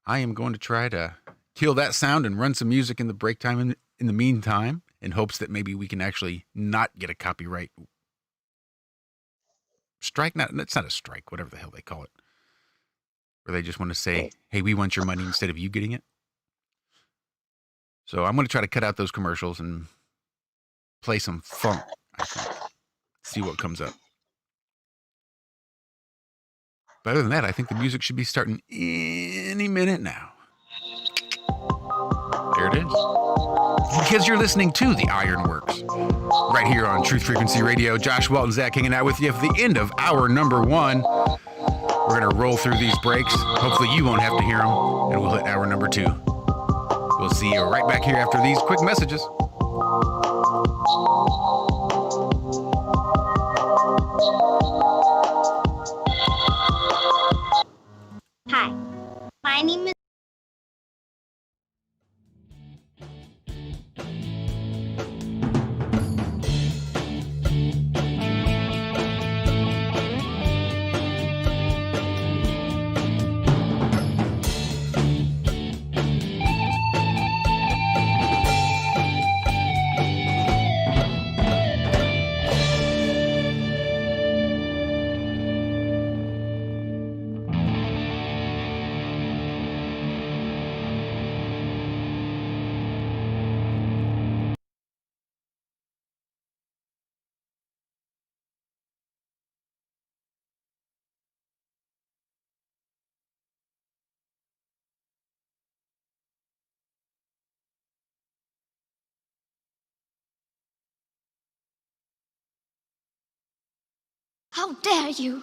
I am going to try to kill that sound and run some music in the break time in the meantime, in hopes that maybe we can actually not get a copyright strike. It's not a strike, whatever the hell they call it. Where they just want to say, hey, we want your money instead of you getting it. So I'm going to try to cut out those commercials and play some funk, I think. See what comes up. But other than that, I think the music should be starting any minute now. There it is. Because you're listening to the Ironworx. Right here on Truth Frequency Radio. Josh, Walt, and Zach hanging out with you for the end of hour number 1. We're going to roll through these breaks. Hopefully you won't have to hear them. And we'll hit hour number 2. We'll see you right back here after these quick messages. How dare you?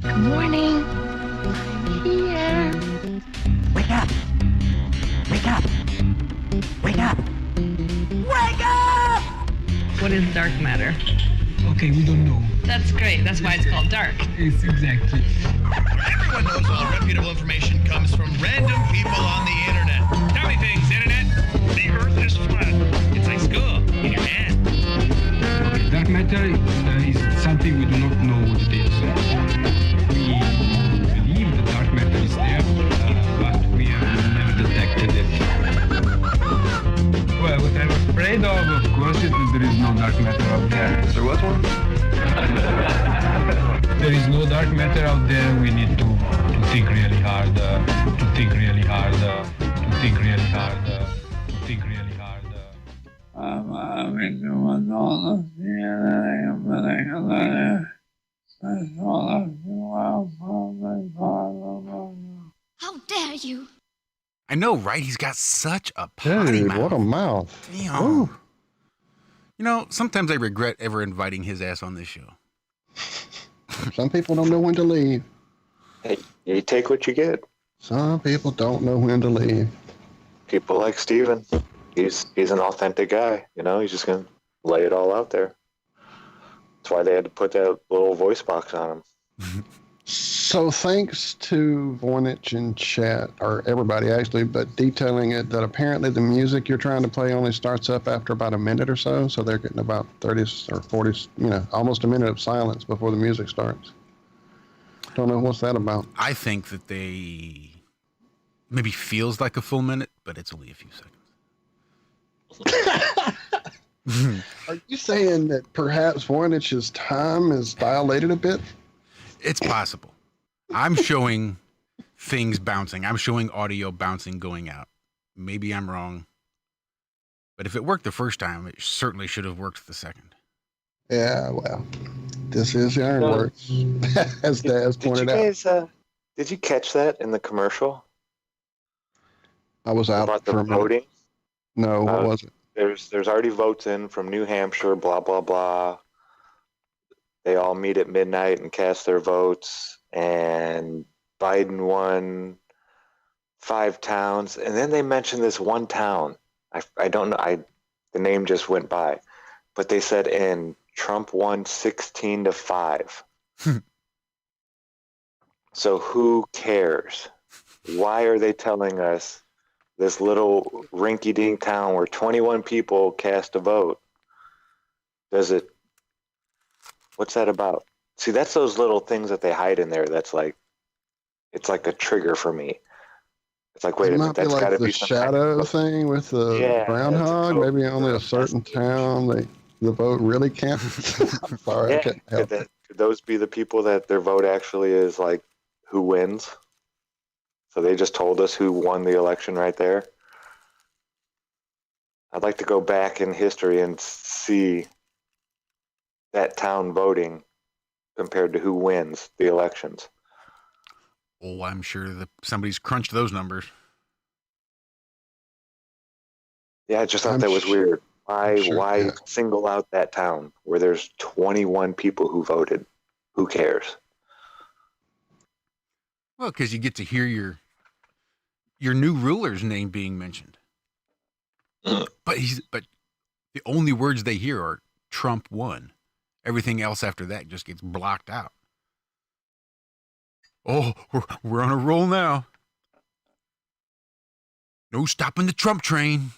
Good morning. I'm here. Wake up! Wake up! Wake up! Wake up! What is dark matter? Okay, we don't know. That's great. That's why it's called dark. It's exactly. Everyone knows all reputable information comes from random people on the internet. Tell me things, internet. The earth is flat. It's like school in your hand. Okay, dark matter is something we do not know what it is. We believe that dark matter is there, but we have never detected it. Well, what I'm afraid of course, is that there is no dark matter out there. There was one? There is no dark matter out there. We need to think really hard, to think really hard, to think really hard, to think really hard. How dare you? I know, right? He's got such a potty Dude, mouth. what a mouth. Damn. Ooh. You know, sometimes I regret ever inviting his ass on this show. Some people don't know when to leave. Hey, you take what you get. Some people don't know when to leave. People like Steven. He's an authentic guy, you know, he's just gonna lay it all out there. That's why they had to put that little voice box on him. So thanks to Voynich and chat, or everybody actually, but detailing it, that apparently the music you're trying to play only starts up after about a minute or so. So they're getting about 30 or 40, almost a minute of silence before the music starts. Don't know what's that about. I think that they maybe feels like a full minute, but it's only a few seconds. Are you saying that perhaps Voynich's time is dilated a bit? It's possible. I'm showing things bouncing. I'm showing audio bouncing going out. Maybe I'm wrong. But if it worked the first time, it certainly should have worked the second. Yeah, well, this is the Ironworks, as Daz pointed out. Did you catch that in the commercial? I was out about for the a minute. voting. No, what was it? There's already votes in from New Hampshire, blah, blah, blah. They all meet at midnight and cast their votes, and Biden won 5 towns. And then they mentioned this one town. I don't know. The name just went by. But they said, and Trump won 16-5. So who cares? Why are they telling us this little rinky-dink town where 21 people cast a vote? What's that about? See, that's those little things that they hide in there. That's like, it's like a trigger for me. It's like, wait a minute, that's got to be the some shadow thing with the groundhog. Maybe only a certain town the vote really counts. I'm sorry, I couldn't help it. Could those be the people that their vote actually is like who wins? So they just told us who won the election right there. I'd like to go back in history and see that town voting compared to who wins the elections. Oh, I'm sure that somebody's crunched those numbers. Yeah, I just thought that was weird. Why single out that town where there's 21 people who voted? Who cares? Well, because you get to hear your new ruler's name being mentioned. But the only words they hear are Trump won. Everything else after that just gets blocked out. Oh, we're on a roll now. No stopping the Trump train.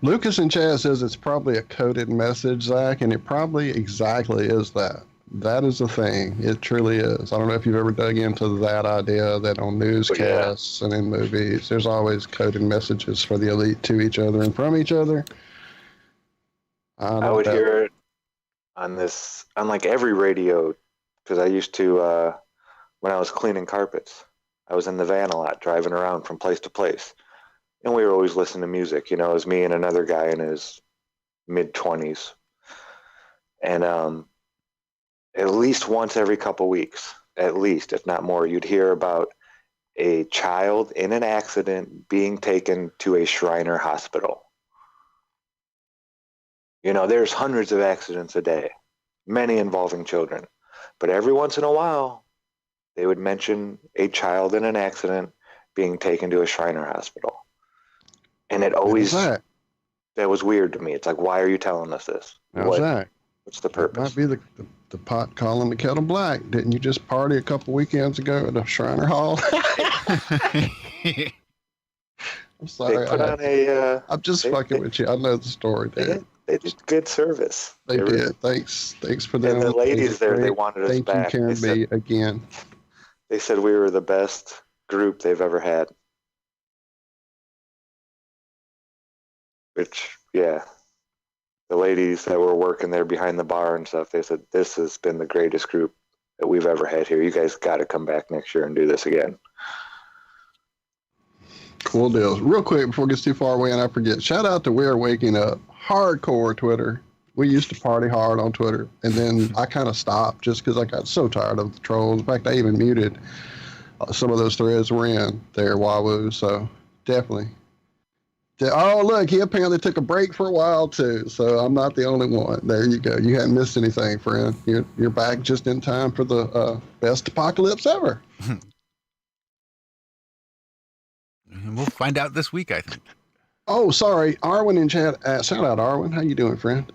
Lucas in chat says it's probably a coded message, Zach, and it probably exactly is that. That is the thing. It truly is. I don't know if you've ever dug into that idea that on newscasts and in movies, there's always coded messages for the elite to each other and from each other. I would hear it on like every radio, because I used to, when I was cleaning carpets, I was in the van a lot, driving around from place to place. And we were always listening to music. It was me and another guy in his mid-20s. And at least once every couple weeks, at least, if not more, you'd hear about a child in an accident being taken to a Shriner hospital. There's hundreds of accidents a day, many involving children. But every once in a while, they would mention a child in an accident being taken to a Shriner hospital. And it always, that was weird to me. It's like, why are you telling us this? What's the purpose? Might be the pot calling the kettle black. Didn't you just party a couple weekends ago at the Shriner Hall? I'm sorry. I'm just fucking with you. I know the story, dude. They did good service. They did. Thanks for that. And the ladies there, they wanted us back. Thank you, Karen B. again. They said we were the best group they've ever had. Which, yeah, the ladies that were working there behind the bar and stuff, they said, this has been the greatest group that we've ever had here. You guys got to come back next year and do this again. Cool deals. Real quick, before it gets too far away and I forget, shout out to We're Waking Up. Hardcore Twitter. We used to party hard on Twitter, and then I kind of stopped just because I got so tired of the trolls. In fact, I even muted some of those threads we're in there, Wahoo, so definitely. Oh, look, he apparently took a break for a while, too, so I'm not the only one. There you go. You hadn't missed anything, friend. You're back just in time for the best apocalypse ever. And we'll find out this week, I think. Oh, sorry. Arwen in chat. Shout out, Arwen. How you doing, friend?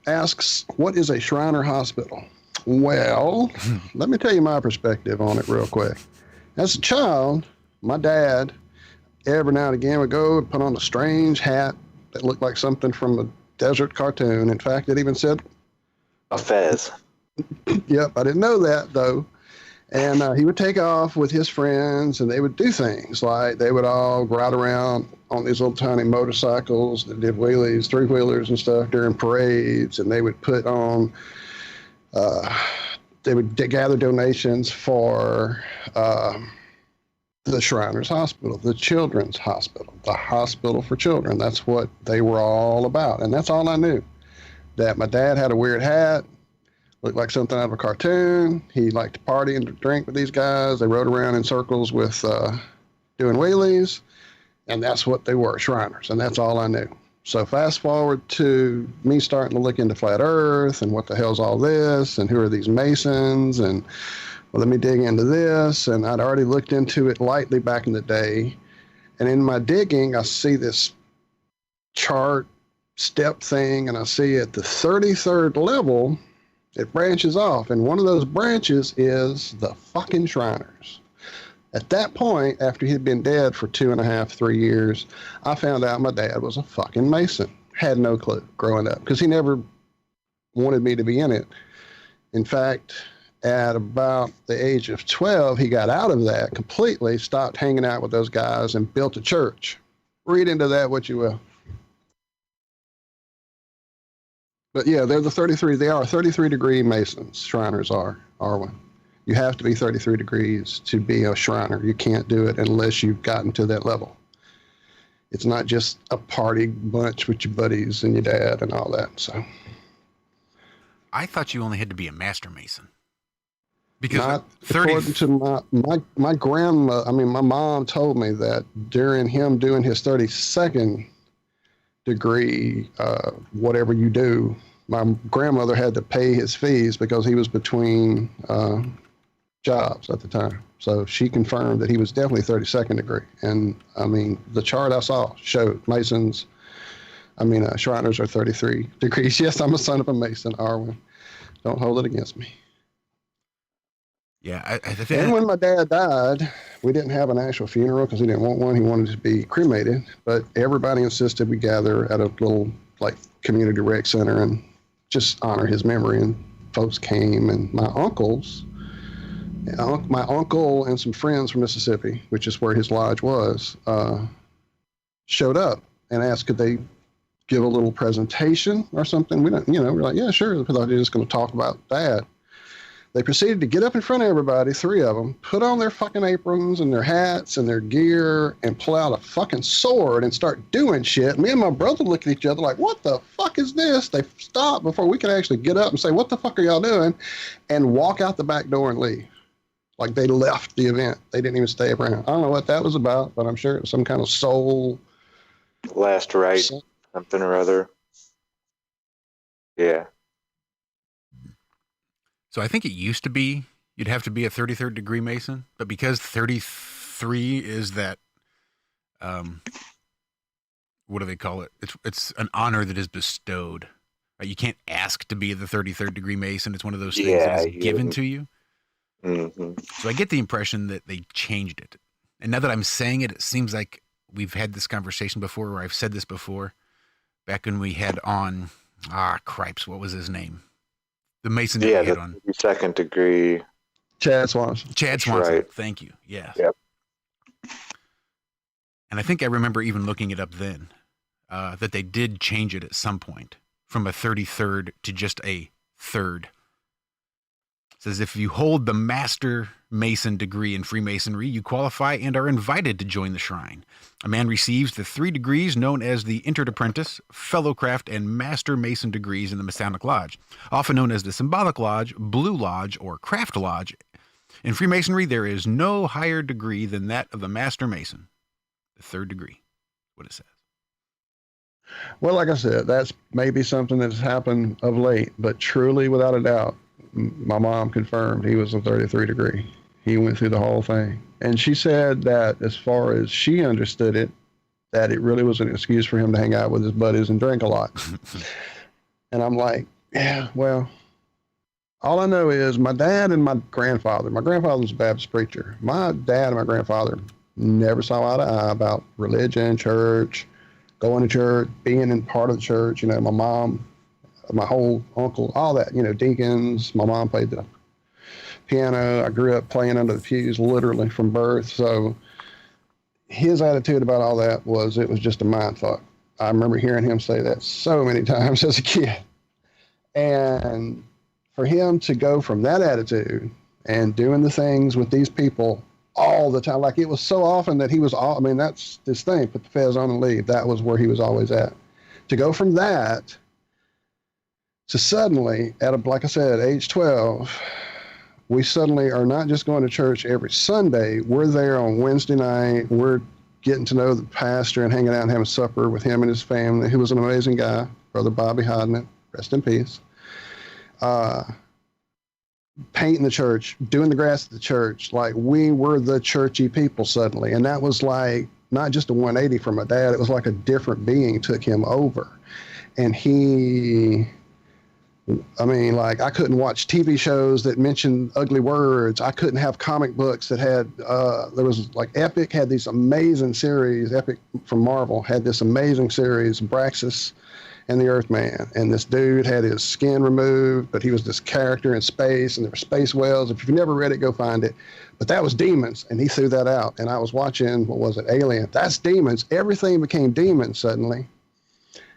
Asks, what is a Shriner hospital? Well, let me tell you my perspective on it real quick. As a child, my dad, every now and again, would go and put on a strange hat that looked like something from a desert cartoon. In fact, it even said a fez. Yep, I didn't know that, though. And he would take off with his friends, and they would do things like they would all ride around on these little tiny motorcycles that did wheelies, three-wheelers and stuff during parades, and they would put on, they would gather donations for the Shriners Hospital, the Children's Hospital, the hospital for children. That's what they were all about. And that's all I knew. That my dad had a weird hat, looked like something out of a cartoon. He liked to party and drink with these guys. They rode around in circles with doing wheelies. And that's what they were, Shriners. And that's all I knew. So fast forward to me starting to look into flat earth and what the hell's all this and who are these Masons and well, let me dig into this. And I'd already looked into it lightly back in the day. And in my digging, I see this chart step thing, and I see at the 33rd level, it branches off. And one of those branches is the fucking Shriners. At that point, after he'd been dead for 2.5, 3 years, I found out my dad was a fucking Mason. Had no clue growing up because he never wanted me to be in it. In fact, at about the age of 12, he got out of that completely, stopped hanging out with those guys, and built a church. Read into that what you will. But yeah, they're the 33. They are 33-degree Masons. Shriners are one. You have to be 33 degrees to be a Shriner. You can't do it unless you've gotten to that level. It's not just a party bunch with your buddies and your dad and all that. So, I thought you only had to be a Master Mason. Because not according to my grandma. I mean, my mom told me that during him doing his 32nd degree, whatever you do, my grandmother had to pay his fees because he was between jobs at the time. So she confirmed that he was definitely 32nd degree. And I mean, the chart I saw showed Masons. I mean, Shriners are 33 degrees. Yes, I'm a son of a Mason, Arwen. Don't hold it against me. Yeah, and when my dad died, we didn't have an actual funeral because he didn't want one. He wanted to be cremated, but everybody insisted we gather at a little like community rec center and just honor his memory. And folks came, and my uncle and some friends from Mississippi, which is where his lodge was, showed up and asked could they give a little presentation or something. We don't, we're like, yeah, sure. Because they're just going to talk about Dad. They proceeded to get up in front of everybody, 3 of them, put on their fucking aprons and their hats and their gear and pull out a fucking sword and start doing shit. Me and my brother look at each other like, what the fuck is this? They stopped before we could actually get up and say, what the fuck are y'all doing? And walk out the back door and leave. Like they left the event. They didn't even stay around. I don't know what that was about, but I'm sure it was some kind of soul. Last rite, something or other. Yeah. So I think it used to be you'd have to be a 33rd degree Mason, but because 33 is that, what do they call it? It's an honor that is bestowed. Right? You can't ask to be the 33rd degree Mason. It's one of those things that is given to you. Mm-hmm. So I get the impression that they changed it. And now that I'm saying it, it seems like we've had this conversation before, or I've said this before, back when we had on, cripes, what was his name? The Mason that we had on. 2nd degree. Chad Swanson. Chad Swanson. Right. Thank you. Yes. Yep. And I think I remember even looking it up then, that they did change it at some point from a 33rd to just a 3rd. It says if you hold the Master Mason degree in Freemasonry, you qualify and are invited to join the shrine. A man receives the 3 degrees known as the Entered Apprentice, Fellowcraft, and Master Mason degrees in the Masonic Lodge, often known as the Symbolic Lodge, Blue Lodge, or Craft Lodge. In Freemasonry, there is no higher degree than that of the Master Mason, the 3rd degree, what it says. Well, like I said, that's maybe something that's happened of late, but truly, without a doubt, my mom confirmed he was a 33 degree. He went through the whole thing. And she said that as far as she understood it, that it really was an excuse for him to hang out with his buddies and drink a lot. And I'm like, yeah, well, all I know is my dad and my grandfather was a Baptist preacher. My dad and my grandfather never saw eye to eye about religion, church, going to church, being in part of the church. My mom, my whole uncle, all that, deacons. My mom played the piano. I grew up playing under the pews literally from birth. So his attitude about all that was it was just a mind fuck. I remember hearing him say that so many times as a kid. And for him to go from that attitude and doing the things with these people all the time. Like, it was so often that he was all, I mean, that's his thing, put the fez on and leave. That was where he was always at. To go from that to suddenly, like I said, age 12, we suddenly are not just going to church every Sunday. We're there on Wednesday night. We're getting to know the pastor and hanging out and having supper with him and his family, who was an amazing guy, Brother Bobby Hodnett, rest in peace. Painting the church, doing the grass at the church. Like, we were the churchy people suddenly. And that was like not just a 180 from my dad. It was like a different being took him over. And I couldn't watch TV shows that mentioned ugly words. I couldn't have comic books that had, there was like Epic had these amazing series. Epic from Marvel had this amazing series, Braxis and the Earthman. And this dude had his skin removed, but he was this character in space, and there were space whales. If you've never read it, go find it. But that was demons, and he threw that out. And I was watching, what was it, Alien. That's demons. Everything became demons suddenly.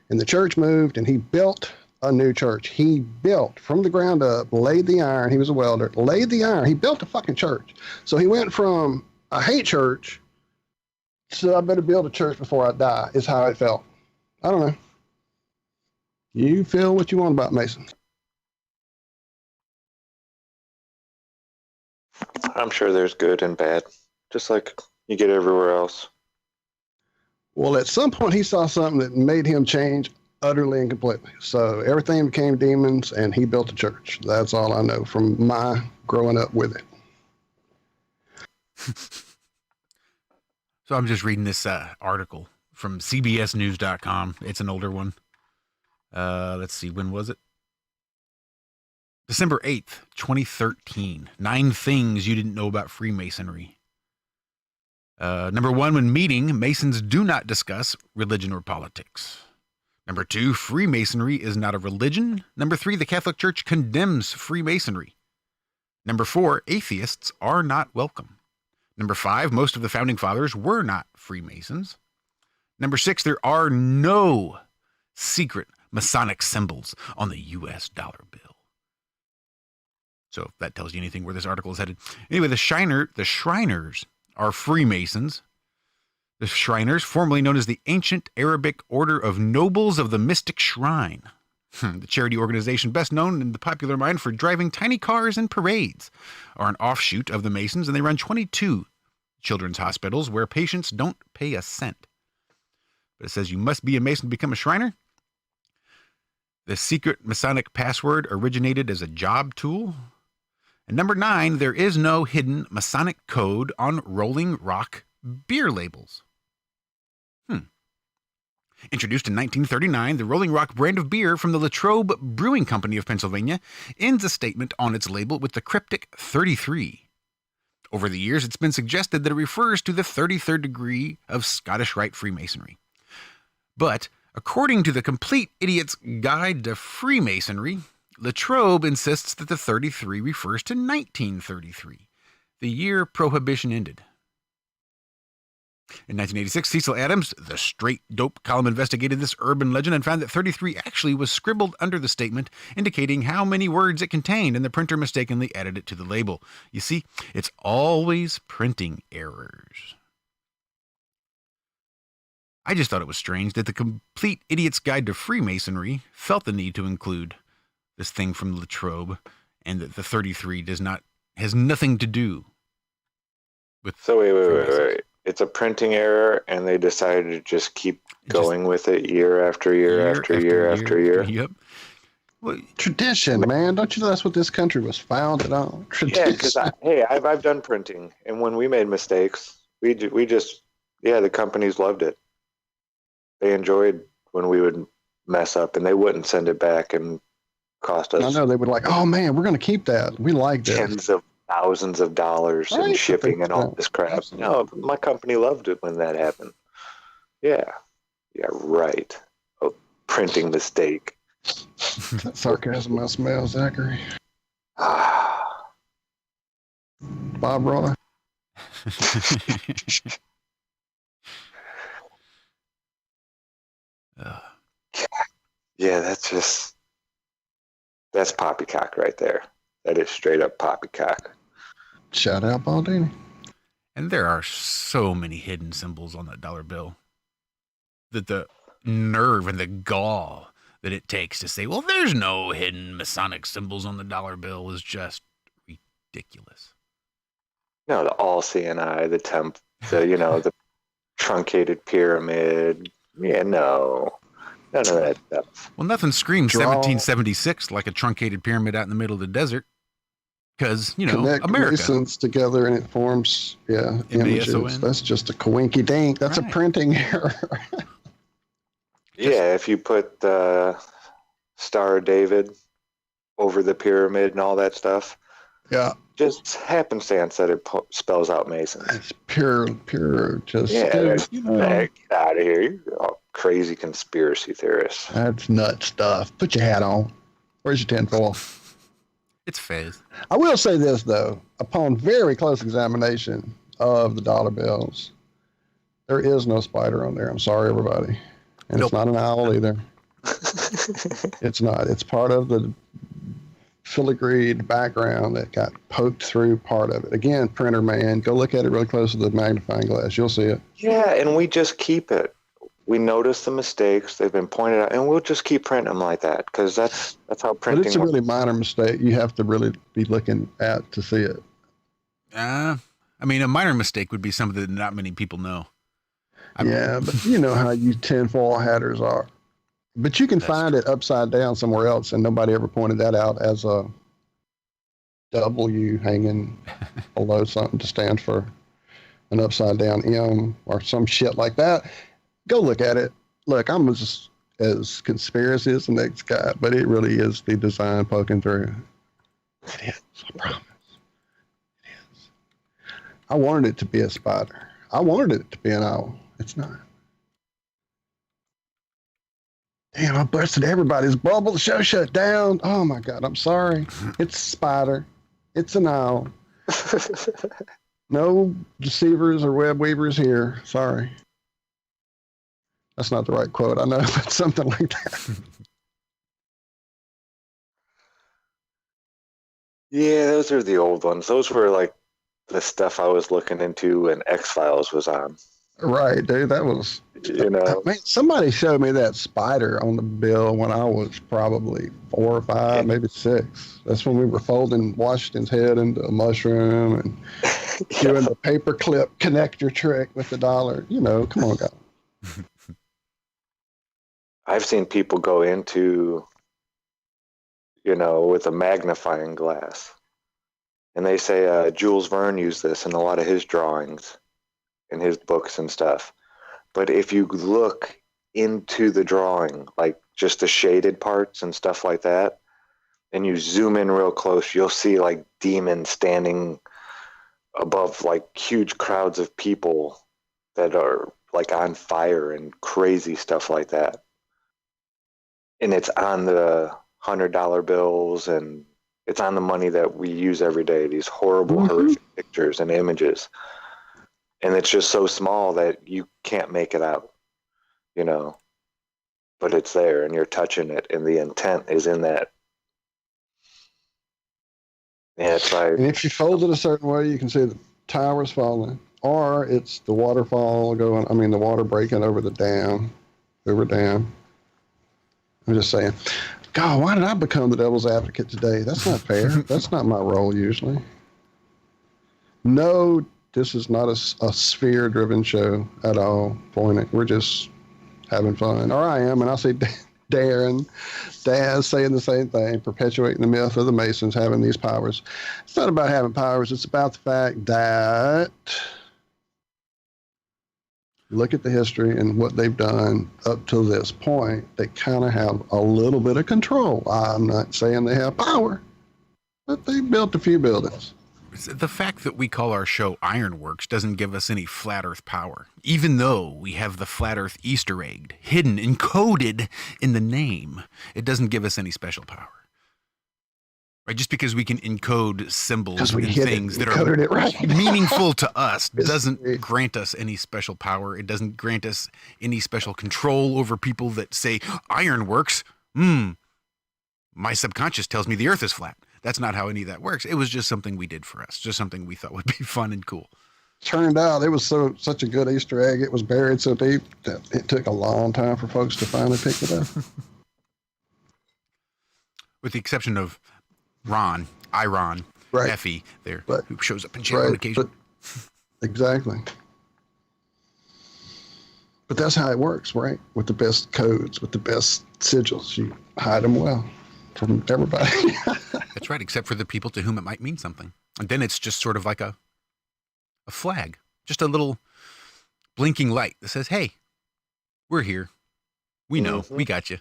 And the church moved, and he built a new church. He built from the ground up, laid the iron. He was a welder, laid the iron. He built a fucking church. So he went from, I hate church, to I better build a church before I die, is how it felt. I don't know. You feel what you want about Mason. I'm sure there's good and bad, just like you get everywhere else. Well, at some point he saw something that made him change utterly and completely. So everything became demons, and he built a church. That's all I know from my growing up with it. So I'm just reading this article from CBSnews.com. It's an older one. Let's see, when was it? December 8th, 2013. 9 things you didn't know about Freemasonry. Number 1, when meeting, Masons do not discuss religion or politics. Number 2, Freemasonry is not a religion. Number 3, the Catholic Church condemns Freemasonry. Number 4, atheists are not welcome. Number 5, most of the founding fathers were not Freemasons. Number 6, there are no secret Masonic symbols on the U.S. dollar bill. So if that tells you anything where this article is headed. Anyway, the Shriners are Freemasons. The Shriners, formerly known as the Ancient Arabic Order of Nobles of the Mystic Shrine. The charity organization best known in the popular mind for driving tiny cars in parades, are an offshoot of the Masons, and they run 22 children's hospitals where patients don't pay a cent. But it says you must be a Mason to become a Shriner. The secret Masonic password originated as a job tool. And number 9, there is no hidden Masonic code on Rolling Rock beer labels. Introduced in 1939, the Rolling Rock brand of beer from the Latrobe Brewing Company of Pennsylvania ends a statement on its label with the cryptic 33. Over the years, it's been suggested that it refers to the 33rd degree of Scottish Rite Freemasonry. But according to the Complete Idiot's Guide to Freemasonry, Latrobe insists that the 33 refers to 1933, the year Prohibition ended. In 1986, Cecil Adams, the straight dope column, investigated this urban legend and found that 33 actually was scribbled under the statement, indicating how many words it contained, and the printer mistakenly added it to the label. You see, it's always printing errors. I just thought it was strange that the Complete Idiot's Guide to Freemasonry felt the need to include this thing from Latrobe, and that the 33 has nothing to do with. So wait. It's a printing error, and they decided to just keep going with it year after year after year. Yep. Well, tradition, man. Don't you know that's what this country was founded on? Tradition. Yeah, because I've done printing, and when we made mistakes, the companies loved it. They enjoyed when we would mess up, and they wouldn't send it back and cost us. I know they would oh man, we're going to keep that. We like that. Tens of thousands of dollars in shipping and all this crap. Absolutely. No, my company loved it when that happened. Yeah, right. A printing mistake. That sarcasm I smell, Zachary. Bob Roy. Yeah, that's poppycock right there. That is straight up poppycock. Shout out, Baldini. And there are so many hidden symbols on that dollar bill that the nerve and the gall that it takes to say, well, there's no hidden Masonic symbols on the dollar bill is just ridiculous. No, the all-seeing eye, the the truncated pyramid. Yeah, no. None of that stuff. Well, nothing screams 1776 like a truncated pyramid out in the middle of the desert. Because, Connect America. masons together and it forms, images. M-A-S-O-N. That's just a coinky dink. That's a printing error. Yeah, if you put the Star of David over the pyramid and all that stuff. Yeah. Just happenstance that it spells out Masons. It's pure, just... Get out of here. You crazy conspiracy theorists. That's nut stuff. Put your hat on. Where's your tinfoil? It's fez. I will say this, though. Upon very close examination of the dollar bills, there is no spider on there. I'm sorry, everybody. And It's not an owl either. It's not. It's part of the filigreed background that got poked through part of it. Again, printer man, go look at it really close with the magnifying glass. You'll see it. Yeah, and we just keep it. We notice the mistakes. They've been pointed out, and we'll just keep printing them like that because that's how printing But it's a really minor mistake. You have to really be looking at to see it. A minor mistake would be something that not many people know. But you know how you tinfoil hatters are. But you can find it upside down somewhere else, and nobody ever pointed that out as a W hanging below something to stand for an upside down M or some shit like that. Go look at it. Look, I'm as conspiracy as the next guy, but it really is the design poking through. It is, I promise. It is. I wanted it to be a spider. I wanted it to be an owl. It's not. Damn, I busted everybody's bubble. The show shut down. Oh my God, I'm sorry. It's a spider. It's an owl. No deceivers or web weavers here. Sorry. That's not the right quote, I know, but something like that. Yeah, those are the old ones. Those were like the stuff I was looking into when X-Files was on. Right, dude. That was, man, somebody showed me that spider on the bill when I was probably 4 or 5, maybe 6. That's when we were folding Washington's head into a mushroom and doing the paperclip connector trick with the dollar. Come on, guys. I've seen people go into, with a magnifying glass. And they say Jules Verne used this in a lot of his drawings and his books and stuff. But if you look into the drawing, like just the shaded parts and stuff like that, and you zoom in real close, you'll see like demons standing above like huge crowds of people that are like on fire and crazy stuff like that. And it's on the $100 bills and it's on the money that we use every day, these horrible, horrific pictures and images. And it's just so small that you can't make it out, but it's there and you're touching it and the intent is in that. Yeah, it's like. And if you fold it a certain way, you can see the towers falling, or it's the waterfall the water breaking over the dam, Hoover Dam. I'm just saying, God, why did I become the devil's advocate today? That's not fair. That's not my role usually. No, this is not a sphere-driven show at all. We're just having fun. Or I am, and I see Darren, Daz saying the same thing, perpetuating the myth of the Masons having these powers. It's not about having powers. It's about the fact that look at the history and what they've done up to this point. They kind of have a little bit of control. I'm not saying they have power, but they built a few buildings. The fact that we call our show Ironworx doesn't give us any flat earth power, even though we have the flat earth Easter egg hidden, encoded in the name. It doesn't give us any special power. Right? Just because we can encode symbols and things that are meaningful to us doesn't grant us any special power. It doesn't grant us any special control over people that say, Ironworx, my subconscious tells me the earth is flat. That's not how any of that works. It was just something we did for us, just something we thought would be fun and cool. turned out it was such a good Easter egg. It was buried so deep that it took a long time for folks to finally pick it up. With the exception of Iron, Right. Effie there, Right. who shows up in jail on occasion. Exactly. But that's how it works, right? With the best codes, with the best sigils, you hide them well from everybody. That's right, except for the people to whom it might mean something. And then it's just sort of like a flag, just a little blinking light that says, hey, we're here. We know. We got you.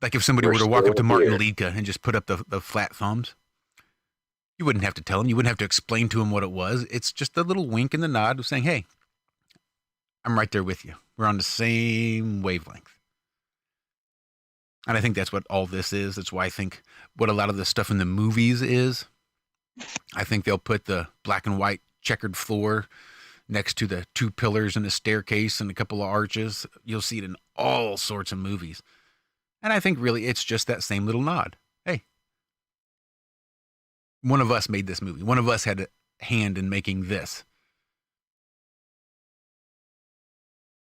Like if somebody were to walk up to Martin Liedke and just put up the flat thumbs, you wouldn't have to tell him. You wouldn't have to explain to him what it was. It's just a little wink and the nod of saying, hey, I'm right there with you. We're on the same wavelength. And I think that's what all this is. That's why I think what a lot of the stuff in the movies is. I think they'll put the black and white checkered floor next to the two pillars and a staircase and a couple of arches. You'll see it in all sorts of movies. And I think really it's just that same little nod. Hey, one of us made this movie. One of us had a hand in making this.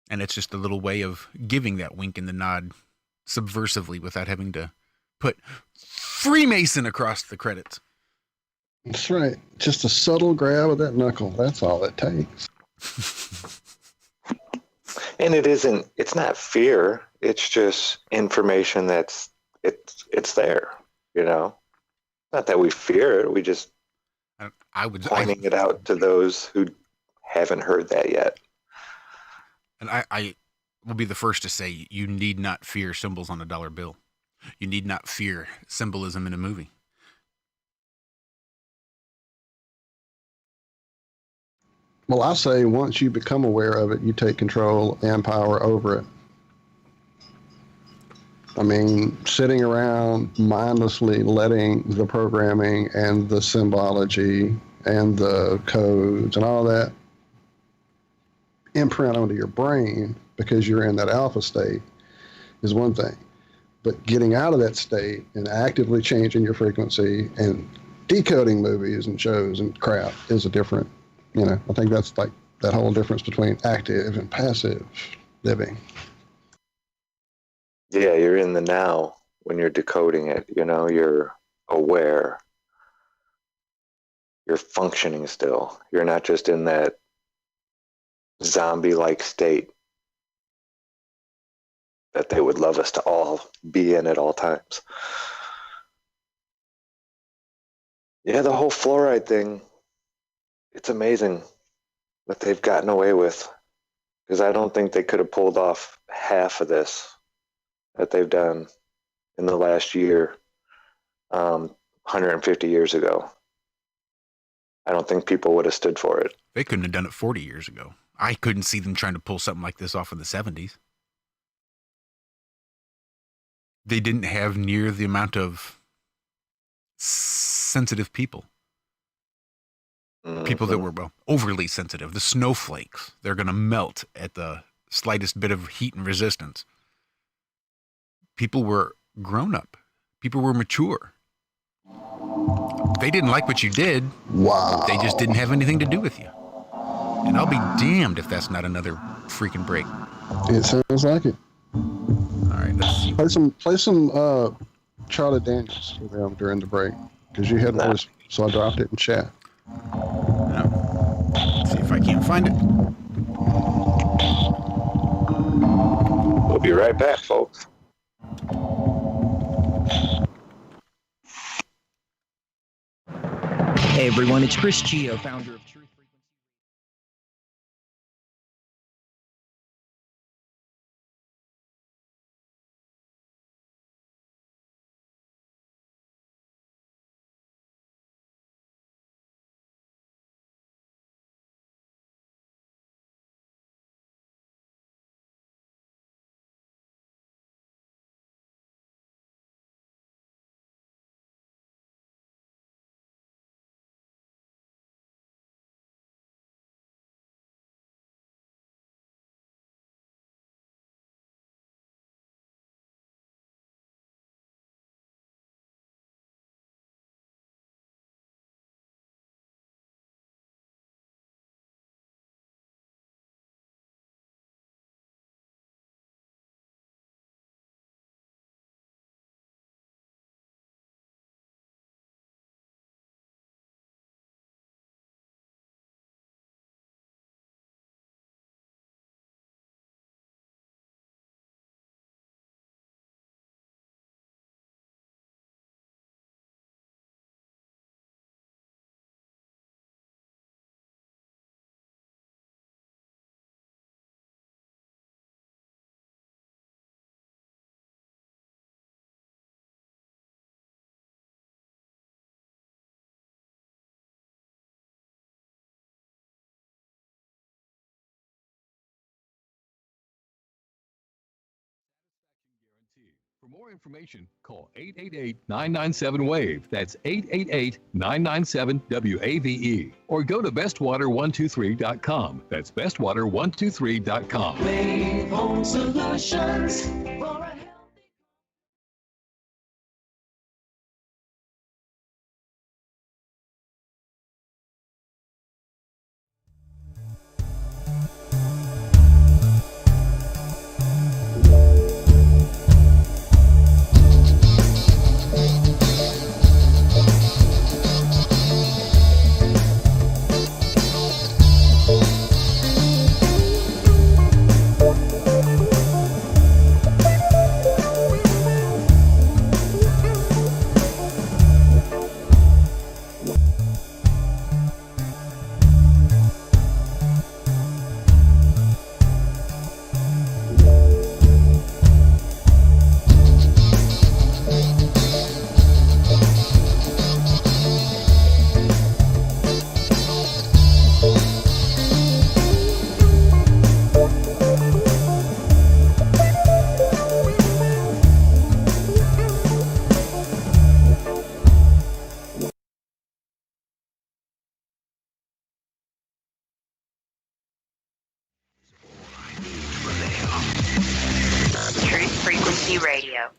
And it's just a little way of giving that wink and the nod subversively without having to put Freemason across the credits. That's right. Just a subtle grab of that knuckle. That's all it takes. And it's not fear. It's just information it's there, you know? Not that we fear it. We just pointing it out to those who haven't heard that yet. And I will be the first to say you need not fear symbols on a dollar bill. You need not fear symbolism in a movie. Well, I say once you become aware of it, you take control and power over it. I mean, sitting around mindlessly letting the programming and the symbology and the codes and all that imprint onto your brain because you're in that alpha state is one thing. But getting out of that state and actively changing your frequency and decoding movies and shows and crap is a different, I think that's like that whole difference between active and passive living. Yeah, you're in the now when you're decoding it, you're aware. You're functioning still. You're not just in that zombie-like state that they would love us to all be in at all times. Yeah, the whole fluoride thing, it's amazing what they've gotten away with, because I don't think they could have pulled off half of this that they've done in the last year, 150 years ago. I don't think people would have stood for it. They couldn't have done it 40 years ago. I couldn't see them trying to pull something like this off in the 70s. They didn't have near the amount of sensitive people. People that were, overly sensitive. The snowflakes. They're going to melt at the slightest bit of heat and resistance. People were grown up. People were mature. They didn't like what you did. Wow. They just didn't have anything to do with you. And I'll be damned if that's not another freaking break. It sounds like it. All right, let's see. Play some Charlie Daniels for them during the break, because you had voice, so I dropped it in chat. Let's see if I can't find it. We'll be right back, folks. Hey everyone, it's Chris Gio, founder of For more information, call 888-997-WAVE. That's 888-997-WAVE. Or go to bestwater123.com. That's bestwater123.com. Wave Home Solutions for a Truth Frequency Radio.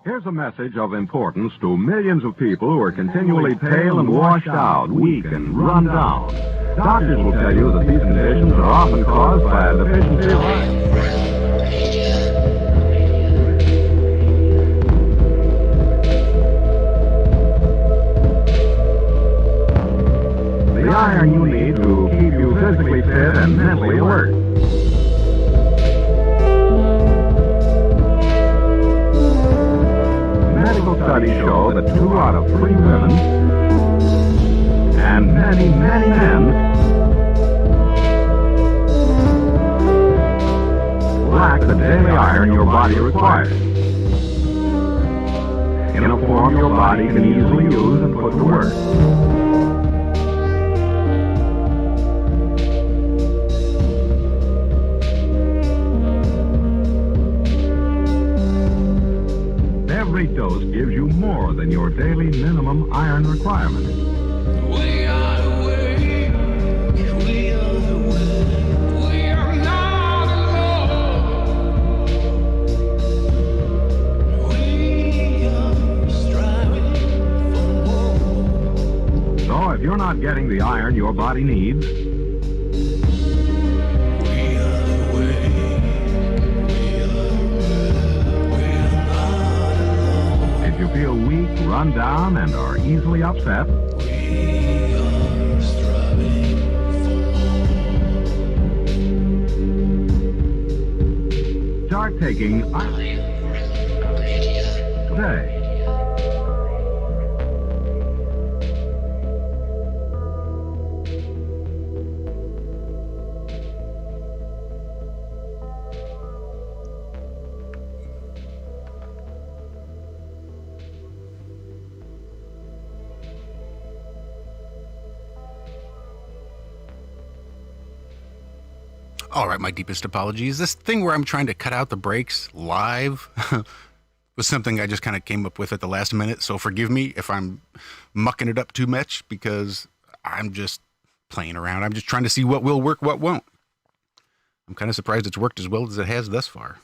Here's a message of importance to millions of people who are continually pale and washed out, weak and run down. Doctors will tell you that these conditions are often caused by a deficiency of iron. The iron you need to keep you physically fit and mentally alert. Medical studies show that 2 out of 3 women and many, many men lack the daily iron your body requires in a form your body can easily use and put to work. Every dose gives you more than your daily minimum iron requirement. So if you're not getting the iron your body needs, if you feel weak, run down, and are easily upset, start taking iron today. All right, my deepest apologies. This thing where I'm trying to cut out the breaks live was something I just kind of came up with at the last minute. So forgive me if I'm mucking it up too much because I'm just playing around. I'm just trying to see what will work, what won't. I'm kind of surprised it's worked as well as it has thus far.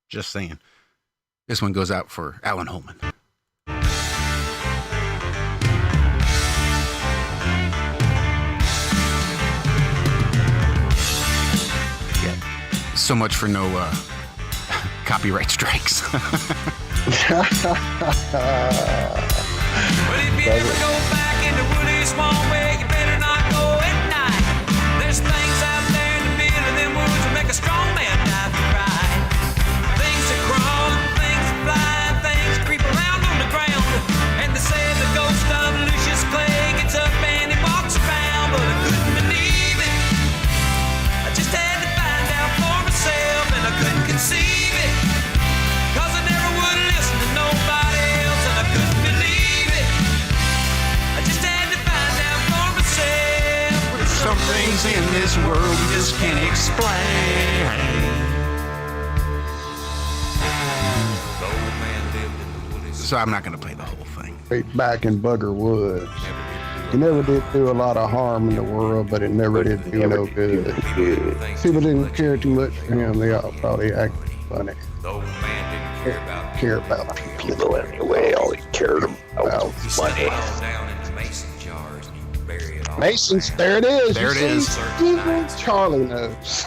Just saying. This one goes out for Alan Holman. So much for no copyright strikes. Well, if you ever go back into Woody Swamp Way, you better not go at night. There's things out there in the middle of them woods that make a strong man die for right. Things that crawl, things that fly, things that creep around on the ground. And they say the ghost of Lucius Clay gets up and he walks around, but I couldn't believe it. I just had to find out for myself, and I couldn't conceive it. 'Cause I never would listen to nobody else, and I couldn't believe it. I just had to find out for myself. There's some things in this world we just can't explain. So I'm not going to play the whole thing. Right back in Bugger Woods. He never did do a lot of harm in the world, but it never did do no good. People didn't care too much for him. They all thought he acted funny. Care about people anyway. All he cared about was money. Masons, there it is. There it is. Charlie knows.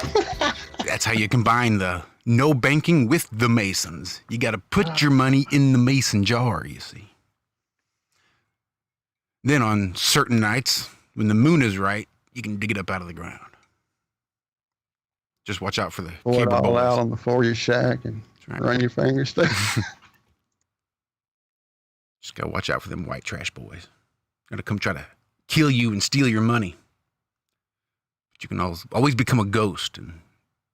That's how you combine the no banking with the Masons. You got to put your money in the Mason jar, you see. Then on certain nights, when the moon is right, you can dig it up out of the ground. Just watch out for the Pour it caber all boys. out on the floor of your shack and run your fingers through. Just got to watch out for them white trash boys. Going to come try to kill you and steal your money. But you can always become a ghost and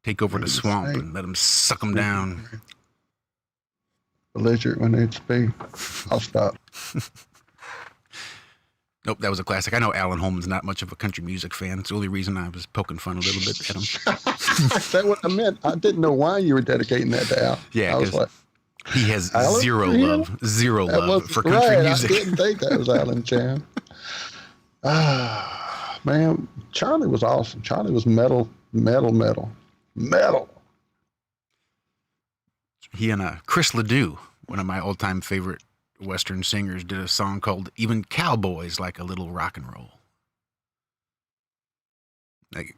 take over the swamp and let them suck them down. Belligerent when they speak. I'll stop. Nope, that was a classic. I know Alan Holman's not much of a country music fan. It's the only reason I was poking fun a little bit at him. That's what I meant. I didn't know why you were dedicating that to Al. Yeah, I was like, he has Alan? zero That love was for country right. music. I didn't think that was Alan Chan. Man, Charlie was awesome. Charlie was metal. He and Chris Ledoux, one of my all-time favorite Western singers, did a song called Even Cowboys Like a Little Rock and Roll. They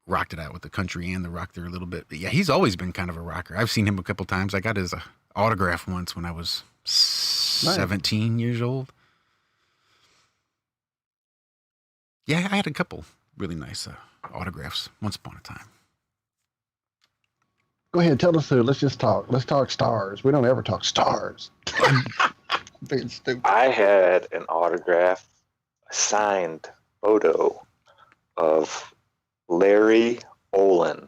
rocked it out with the country and the rock there a little bit. But yeah, he's always been kind of a rocker. I've seen him a couple times. I got his autograph once when I was 17 years old. Yeah, I had a couple really nice autographs once upon a time. Go ahead, tell us who. Let's just talk. Let's talk stars. We don't ever talk stars. Being stupid. I had an autograph, a signed photo of Larry Olin.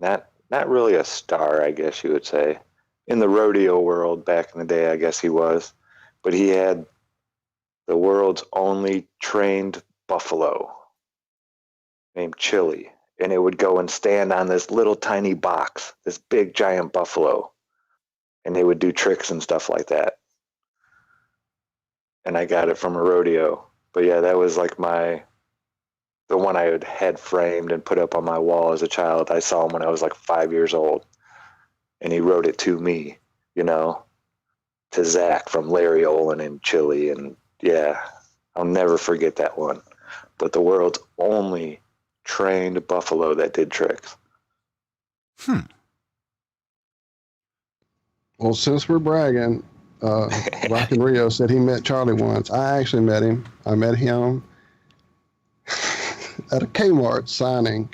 Not really a star, I guess you would say. In the rodeo world back in the day, I guess he was. But he had the world's only trained buffalo named Chili. And it would go and stand on this little tiny box, this big giant buffalo. And they would do tricks and stuff like that. And I got it from a rodeo. But yeah, that was like the one I had framed and put up on my wall as a child. I saw him when I was like 5 years old. And he wrote it to me, to Zach from Larry Olin and Chili. And yeah, I'll never forget that one. But the world's only trained buffalo that did tricks. Well, since we're bragging, Rock and Rio said he met Charlie once. I actually met him. I met him at a Kmart signing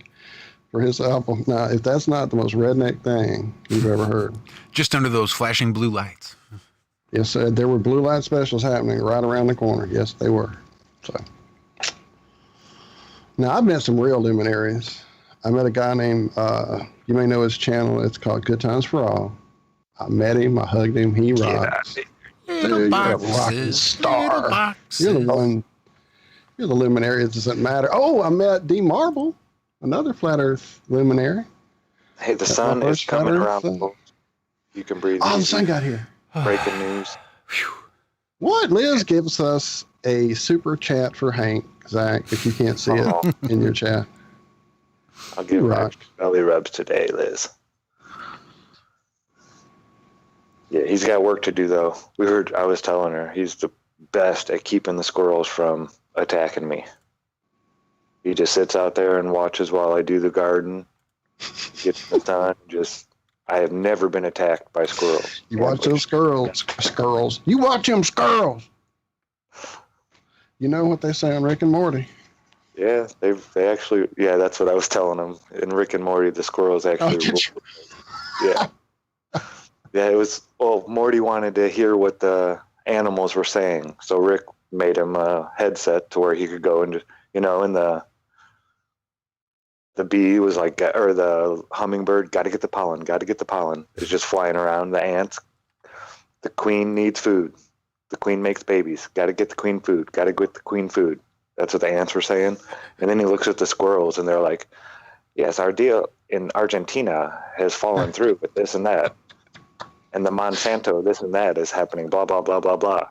for his album. Now, if that's not the most redneck thing you've ever heard. Just under those flashing blue lights. Yes, there were blue light specials happening right around the corner. Yes, they were. So, now I've met some real luminaries. I met a guy named, you may know his channel. It's called Good Times for All. I met him. I hugged him. He rocks. Dude, you're a rocking star. You're the one. You're the luminary. It doesn't matter. Oh, I met D Marble, another flat Earth luminary. Hey, the sun is coming around. You can breathe. Oh, the sun got here. Breaking news. What? Liz gives us a super chat for Hank, Zach, if you can't see it in your chat. I'll give her belly rubs today, Liz. Yeah, he's got work to do, though. I was telling her, he's the best at keeping the squirrels from attacking me. He just sits out there and watches while I do the garden, get in the sun. I have never been attacked by squirrels. You watch those squirrels. You watch them squirrels. You know what they say on Rick and Morty? Yeah, they actually, yeah, that's what I was telling them. In Rick and Morty, the squirrels actually rule. Yeah. Yeah, it was, well, Morty wanted to hear what the animals were saying. So Rick made him a headset to where he could go and, and the bee was like, or the hummingbird, got to get the pollen, is just flying around. The ants, the queen needs food. The queen makes babies. Got to get the queen food. Got to get the queen food. That's what the ants were saying. And then he looks at the squirrels and they're like, yes, our deal in Argentina has fallen through with this and that. And the Monsanto, this and that is happening, blah, blah, blah, blah, blah. And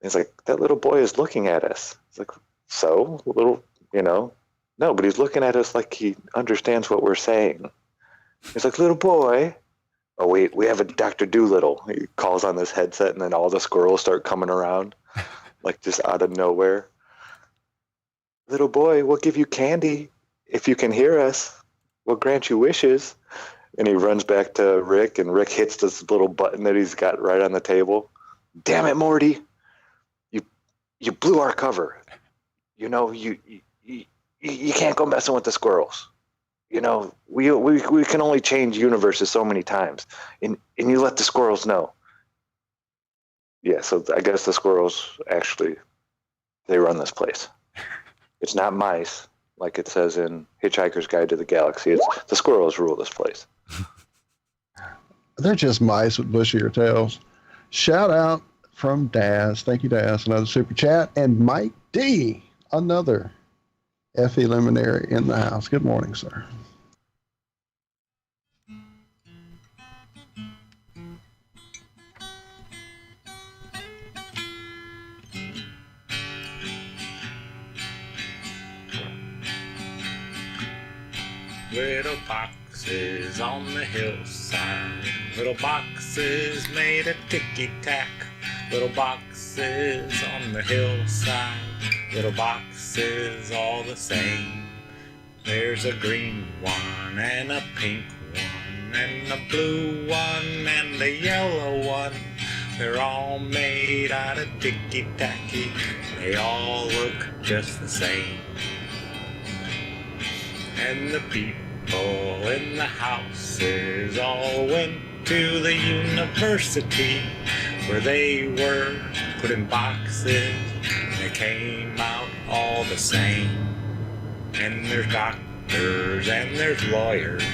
he's like, that little boy is looking at us. It's like, so? Little, no, but he's looking at us like he understands what we're saying. He's like, little boy. Oh, wait, we have a Dr. Doolittle. He calls on this headset, and then all the squirrels start coming around, like just out of nowhere. Little boy, we'll give you candy if you can hear us. We'll grant you wishes. And he runs back to Rick, and Rick hits this little button that he's got right on the table. Damn it, Morty. You blew our cover. You can't go messing with the squirrels. We can only change universes so many times. And you let the squirrels know. Yeah, so I guess the squirrels actually, they run this place. It's not mice, like it says in Hitchhiker's Guide to the Galaxy. It's the squirrels rule this place. They're just mice with bushier tails. Shout out from Daz. Thank you, Daz. Another super chat. And Mike D, another FE Luminary in the house. Good morning, sir. Little boxes on the hillside, little boxes made of ticky-tack, little boxes on the hillside, little boxes all the same. There's a green one and a pink one and a blue one and a yellow one. They're all made out of ticky-tacky, they all look just the same. And the people in the houses all went to the university where they were put in boxes and they came out all the same. And there's doctors and there's lawyers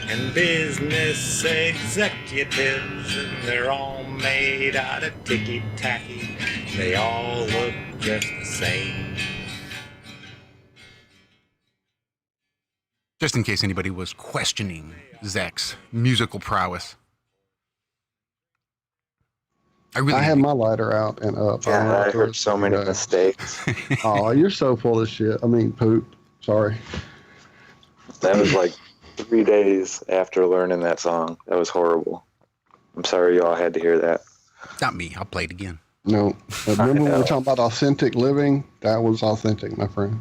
and business executives, and they're all made out of ticky-tacky, they all look just the same. Just in case anybody was questioning Zach's musical prowess. I had my lighter out and up. Yeah, I heard so many mistakes. Oh, you're so full of shit. I mean, poop. Sorry. That was like 3 days after learning that song. That was horrible. I'm sorry y'all had to hear that. Not me. I'll play it again. No. Remember when we were talking about authentic living? That was authentic, my friend.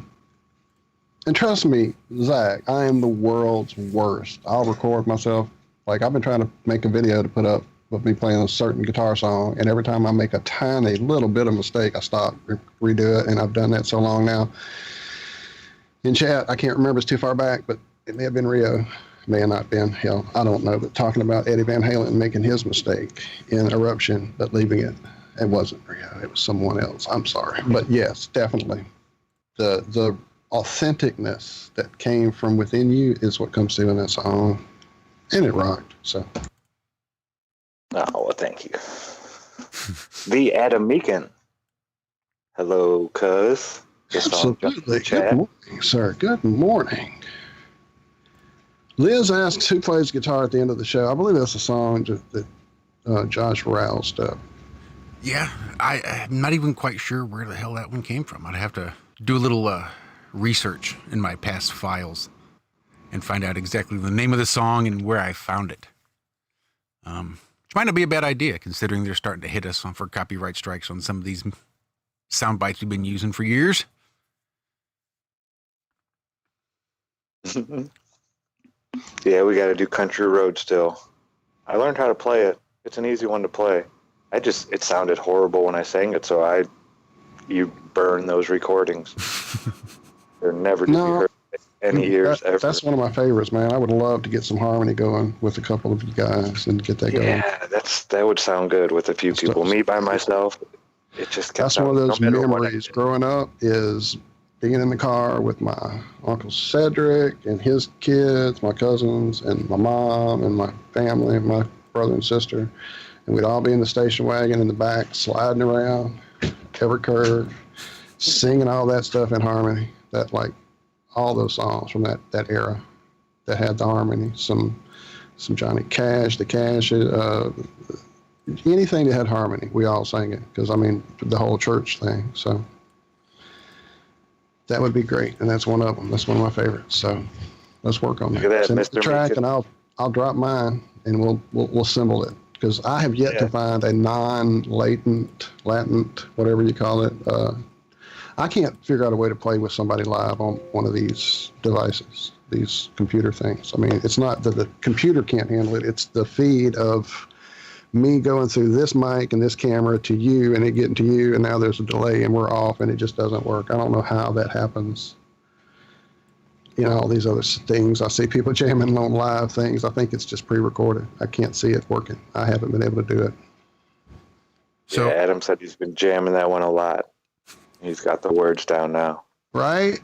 And trust me, Zach, I am the world's worst. I'll record myself. Like, I've been trying to make a video to put up with me playing a certain guitar song, and every time I make a tiny little bit of mistake, I stop, redo it, and I've done that so long now. In chat, I can't remember, it's too far back, but it may have been Rio. It may have not been, hell, I don't know, but talking about Eddie Van Halen making his mistake in Eruption, but leaving it. It wasn't Rio, it was someone else. I'm sorry. But yes, definitely. The authenticness that came from within you is what comes through in that song, and it rocked. So, oh well, thank you. The Adam Meekin. Hello, cuz. Absolutely. Good morning, sir. Good morning. Liz asks who plays guitar at the end of the show. I believe that's a song that Josh roused up. Yeah, I'm not even quite sure where the hell that one came from. I'd have to do a little research in my past files and find out exactly the name of the song and where I found it. Which might not be a bad idea, considering they're starting to hit us for copyright strikes on some of these sound bites we've been using for years. Yeah, we got to do Country Road still. I learned how to play it. It's an easy one to play. It sounded horrible when I sang it, so you burn those recordings. They're never to be heard any ears ever. That's one of my favorites, man. I would love to get some harmony going with a couple of you guys and get that going. Yeah, that would sound good with a few people. Me by myself, it just kept that's one of those memories growing up is being in the car with my Uncle Cedric and his kids, my cousins, and my mom and my family, and my brother and sister. And we'd all be in the station wagon in the back, sliding around every curve, singing all that stuff in harmony. That, like, all those songs from that era that had the harmony. Some Johnny Cash, the Cash, anything that had harmony, we all sang it. Because, I mean, the whole church thing. So that would be great. And that's one of them. That's one of my favorites. So let's work on that. Look at that, Send Mr. the track, Meekin. and I'll drop mine, and we'll assemble it. Because I have yet to find a non-latent, whatever you call it. I can't figure out a way to play with somebody live on one of these devices, these computer things. I mean, it's not that the computer can't handle it. It's the feed of me going through this mic and this camera to you and it getting to you, and now there's a delay and we're off and it just doesn't work. I don't know how that happens. You know, all these other things. I see people jamming on live things. I think it's just pre-recorded. I can't see it working. I haven't been able to do it. So Adam said he's been jamming that one a lot. He's got the words down now. Right?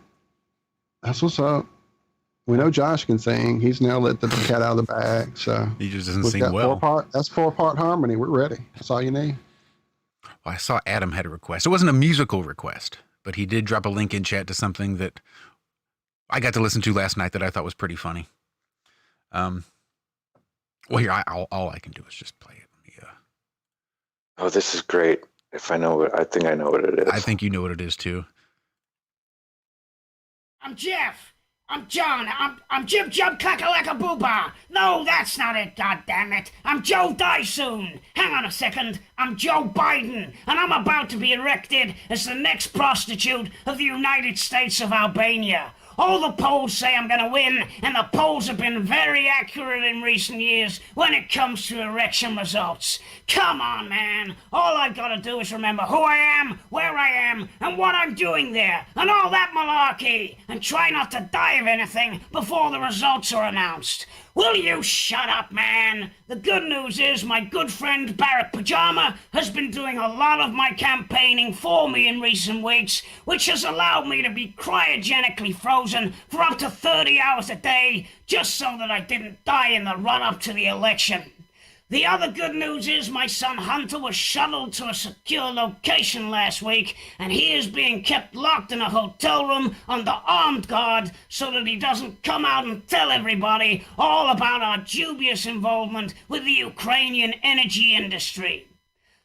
That's what's up. We know Josh can sing. He's now let the cat out of the bag. So he just doesn't sing well. That's 4-part harmony. We're ready. That's all you need. Well, I saw Adam had a request. It wasn't a musical request, but he did drop a link in chat to something that I got to listen to last night that I thought was pretty funny. Well, here, all I can do is just play it. Oh, this is great. If I know it, I think I know what it is. I think you know what it is too. I'm Jeff. I'm John. I'm Jib Jub Kakalaka Booba. No, that's not it, goddammit. I'm Joe Dysoon. Hang on a second. I'm Joe Biden, and I'm about to be elected as the next prostitute of the United States of Albania. All the polls say I'm gonna win, and the polls have been very accurate in recent years when it comes to election results. Come on, man. All I've gotta do is remember who I am, where I am, and what I'm doing there, and all that malarkey, and try not to die of anything before the results are announced. Will you shut up, man? The good news is my good friend Barack Pajama has been doing a lot of my campaigning for me in recent weeks, which has allowed me to be cryogenically frozen for up to 30 hours a day, just so that I didn't die in the run-up to the election. The other good news is my son Hunter was shuttled to a secure location last week, and he is being kept locked in a hotel room under armed guard so that he doesn't come out and tell everybody all about our dubious involvement with the Ukrainian energy industry.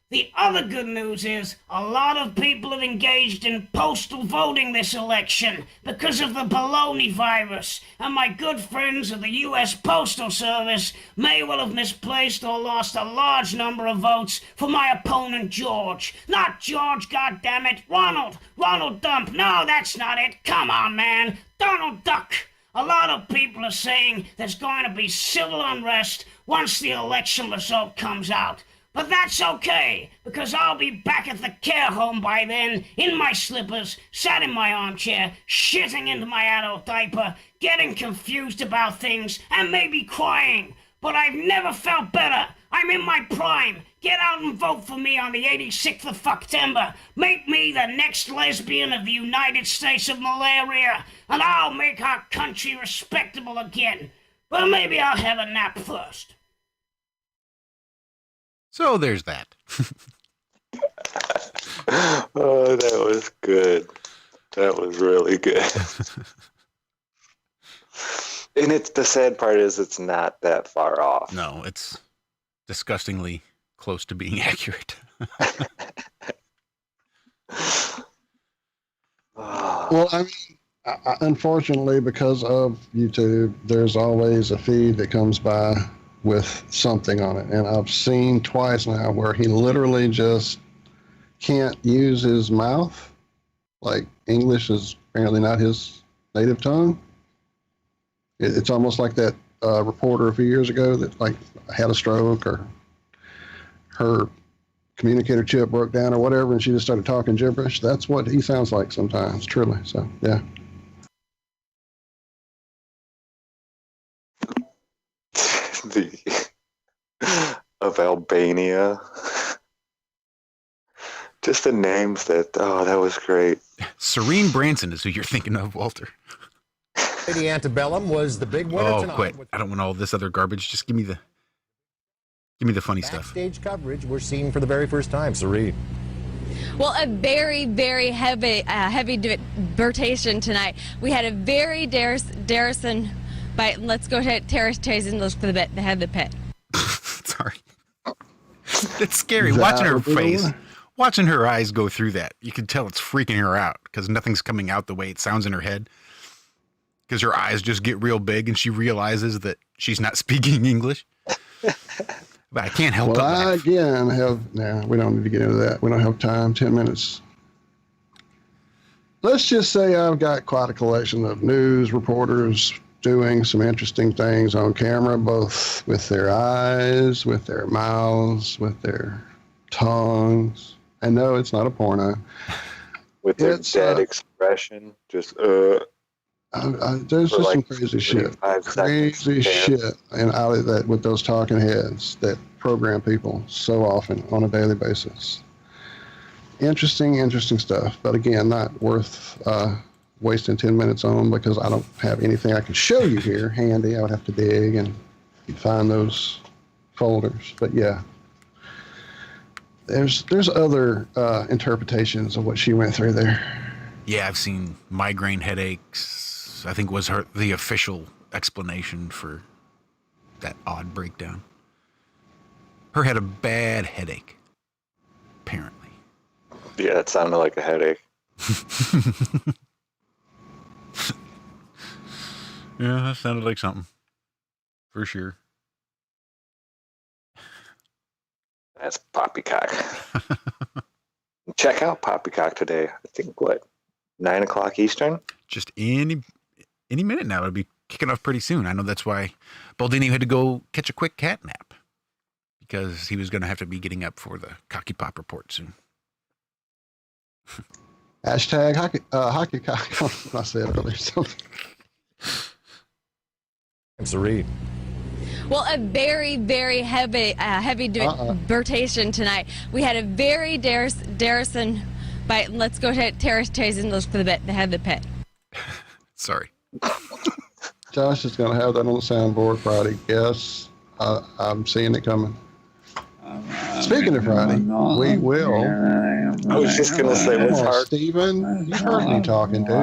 The other good news is a lot of people have engaged in postal voting this election because of the baloney virus, and my good friends of the U.S. Postal Service may well have misplaced or lost a large number of votes for my opponent George. Not George, goddammit, Ronald. Ronald Dump. No, that's not it. Come on, man. Donald Duck. A lot of people are saying there's going to be civil unrest once the election result comes out. But that's okay, because I'll be back at the care home by then, in my slippers, sat in my armchair, shitting into my adult diaper, getting confused about things, and maybe crying. But I've never felt better. I'm in my prime. Get out and vote for me on the 86th of September. Make me the next lesbian of the United States of Malaria, and I'll make our country respectable again. But maybe I'll have a nap first. So there's that. Oh, that was good. That was really good. And the sad part is it's not that far off. No, it's disgustingly close to being accurate. Well, I mean, unfortunately, because of YouTube, there's always a feed that comes by with something on it. And I've seen twice now where he literally just can't use his mouth. Like, English is apparently not his native tongue. It's almost like that reporter a few years ago that like had a stroke or her communicator chip broke down or whatever, and she just started talking gibberish. That's what he sounds like sometimes, truly. So, yeah. Of Albania. Just the names that that was great. Serene Branson is who you're thinking of, Walter. Lady Antebellum was the big winner tonight. Quit. I don't want all this other garbage. Just give me the funny stuff. Backstage coverage we're seeing for the very first time, Serene. Well, a very, very heavy debatation tonight. We had a very Darrison bite. Let's go to Terrace Tyson for the head of the pit. Sorry. It's scary. Watching her face, watching her eyes go through that. You can tell it's freaking her out because nothing's coming out the way it sounds in her head. Because her eyes just get real big and she realizes that she's not speaking English. But I can't help it. Well, I again we don't need to get into that. We don't have time. 10 minutes. Let's just say I've got quite a collection of news reporters doing some interesting things on camera, both with their eyes, with their mouths, with their tongues. And no, it's not a porno. With their dead expression, just there's just like some crazy shit, and out of that with those talking heads that program people so often on a daily basis. Interesting stuff, but again, not worth wasting 10 minutes on because I don't have anything I can show you here handy. I would have to dig and find those folders. But yeah, there's other interpretations of what she went through there. Yeah, I've seen migraine headaches. I think was the official explanation for that odd breakdown. Her had a bad headache, apparently. Yeah, it sounded like a headache. Yeah, that sounded like something. For sure. That's Poppycock. Check out Poppycock today. I think, 9 o'clock Eastern? Just any minute now. It'll be kicking off pretty soon. I know that's why Baldini had to go catch a quick cat nap. Because he was going to have to be getting up for the Cocky Pop report soon. Hashtag hockey cock. I said earlier something. Serene. Well, a very, very heavy debatation tonight. We had a very Darrison bite. Let's go to Terrace Tyson for the head of the pit. Sorry. Josh is going to have that on the soundboard Friday. Yes, I'm seeing it coming. Speaking of Friday, we will. I was just going to say, what's hard? Stephen, you heard me talking, dude.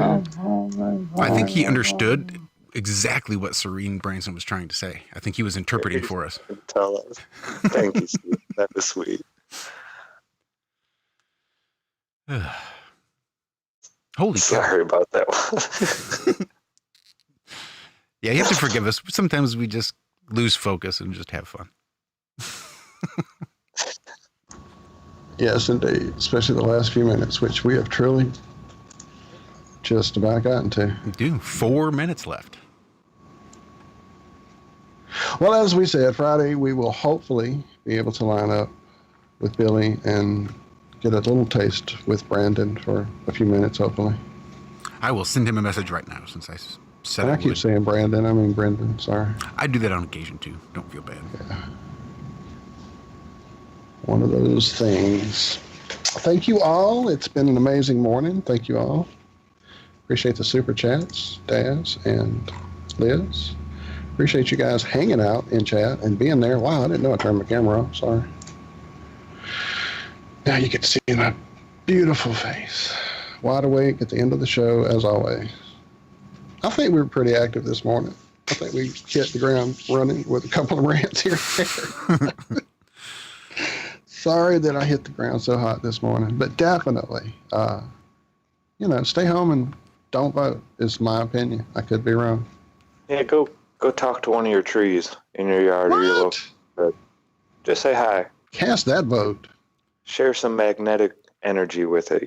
I think he understood exactly what Serene Branson was trying to say. I think he was interpreting for us. Tell us. Thank you, Steve. That was sweet. Holy Sorry about that one. Yeah, you have to forgive us. Sometimes we just lose focus and just have fun. Yes, indeed. Especially the last few minutes, which we have truly just about gotten to. We do. 4 minutes left. Well, as we said, Friday we will hopefully be able to line up with Billy and get a little taste with Brandon for a few minutes, hopefully. I will send him a message right now since I said I keep saying Brandon. I mean Brendan. Sorry. I do that on occasion too. Don't feel bad. Yeah. One of those things. Thank you all. It's been an amazing morning. Thank you all. Appreciate the super chats, Daz and Liz. Appreciate you guys hanging out in chat and being there. Wow, I didn't know I turned my camera off. Sorry. Now you get to see my beautiful face. Wide awake at the end of the show, as always. I think we were pretty active this morning. I think we hit the ground running with a couple of rants here and there. Sorry that I hit the ground so hot this morning, but definitely, stay home and don't vote is my opinion. I could be wrong. Yeah, go talk to one of your trees in your yard or your local. Just say hi. Cast that vote. Share some magnetic energy with it,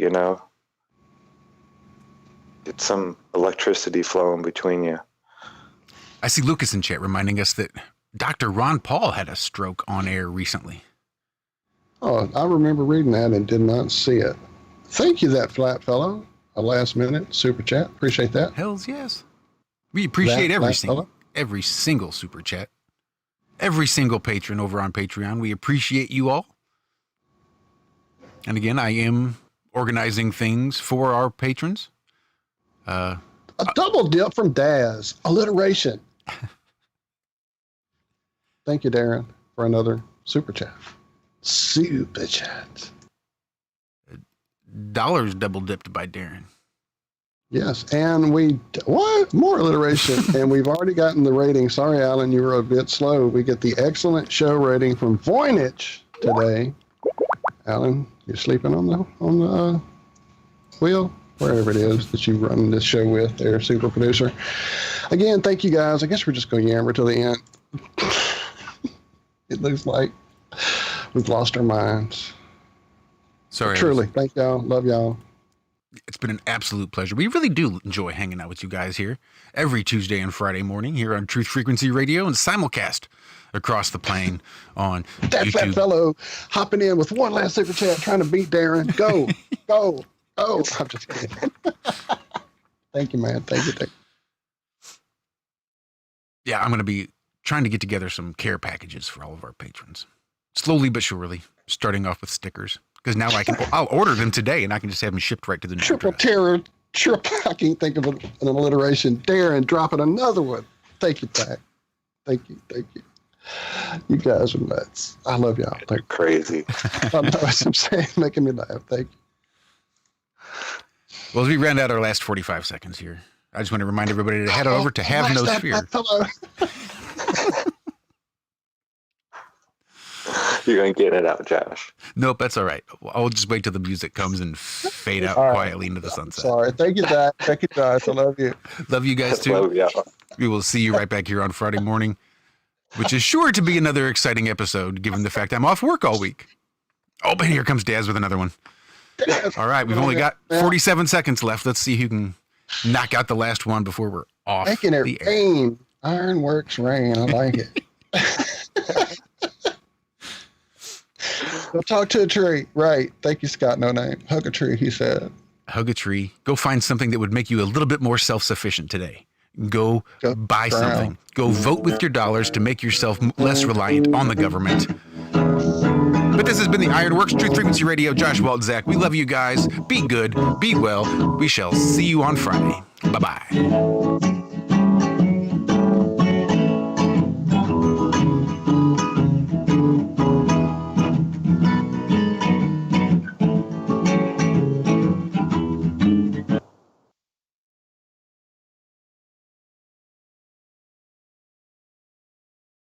Get some electricity flowing between you. I see Lucas in chat reminding us that Dr. Ron Paul had a stroke on air recently. Oh, I remember reading that and did not see it. Thank you, that flat fellow. A last-minute super chat. Appreciate that. Hells yes. We appreciate every single super chat. Every single patron over on Patreon. We appreciate you all. And again, I am organizing things for our patrons. A double dip from Daz. Alliteration. Thank you, Darren, for another super chat. Super chat. Dollars double dipped by Darren. Yes, and what? More alliteration. And we've already gotten the rating. Sorry, Alan, you were a bit slow. We get the excellent show rating from Voynich today. Alan, you're sleeping on the wheel? Wherever it is that you run this show with there, super producer. Again, thank you guys. I guess we're just going to yammer till the end. It looks like we've lost our minds. Sorry. Truly, thank y'all. Love y'all. It's been an absolute pleasure. We really do enjoy hanging out with you guys here every Tuesday and Friday morning here on Truth Frequency Radio and simulcast across the plane on that YouTube. Fat fellow hopping in with one last super chat trying to beat Darren. Go, go, go. I'm just kidding. Thank you, man. Thank you. Yeah, I'm going to be trying to get together some care packages for all of our patrons. Slowly but surely, starting off with stickers. Because now I'll order them today and I can just have them shipped right to the new Triple address. terror. I can't think of an alliteration. Darren dropping another one. Thank you, Pat. Thank you. You guys are nuts. I love y'all. They're crazy. I know what I'm saying, making me laugh. Thank you. Well, as we round out our last 45 seconds here, I just want to remind everybody to head over to Have No Fear. You're going to get it out, Josh. Nope, that's all right. I'll just wait till the music comes and fade out quietly into the sunset. Sorry. Thank you, Zach. Thank you, Josh. I love you. Love you guys, too. Love y'all. We will see you right back here on Friday morning, which is sure to be another exciting episode, given the fact I'm off work all week. Oh, but here comes Daz with another one. All right, we've only got 47 seconds left. Let's see who can knock out the last one before we're off Making it the air. rain. Ironworx rain. I like it. Go talk to a tree. Right. Thank you, Scott. No name. Hug a tree, he said. Hug a tree. Go find something that would make you a little bit more self-sufficient today. Go buy something. Go vote with your dollars to make yourself less reliant on the government. But this has been the Ironworx Truth Frequency Radio. Josh, Walt, Zach. We love you guys. Be good. Be well. We shall see you on Friday. Bye-bye.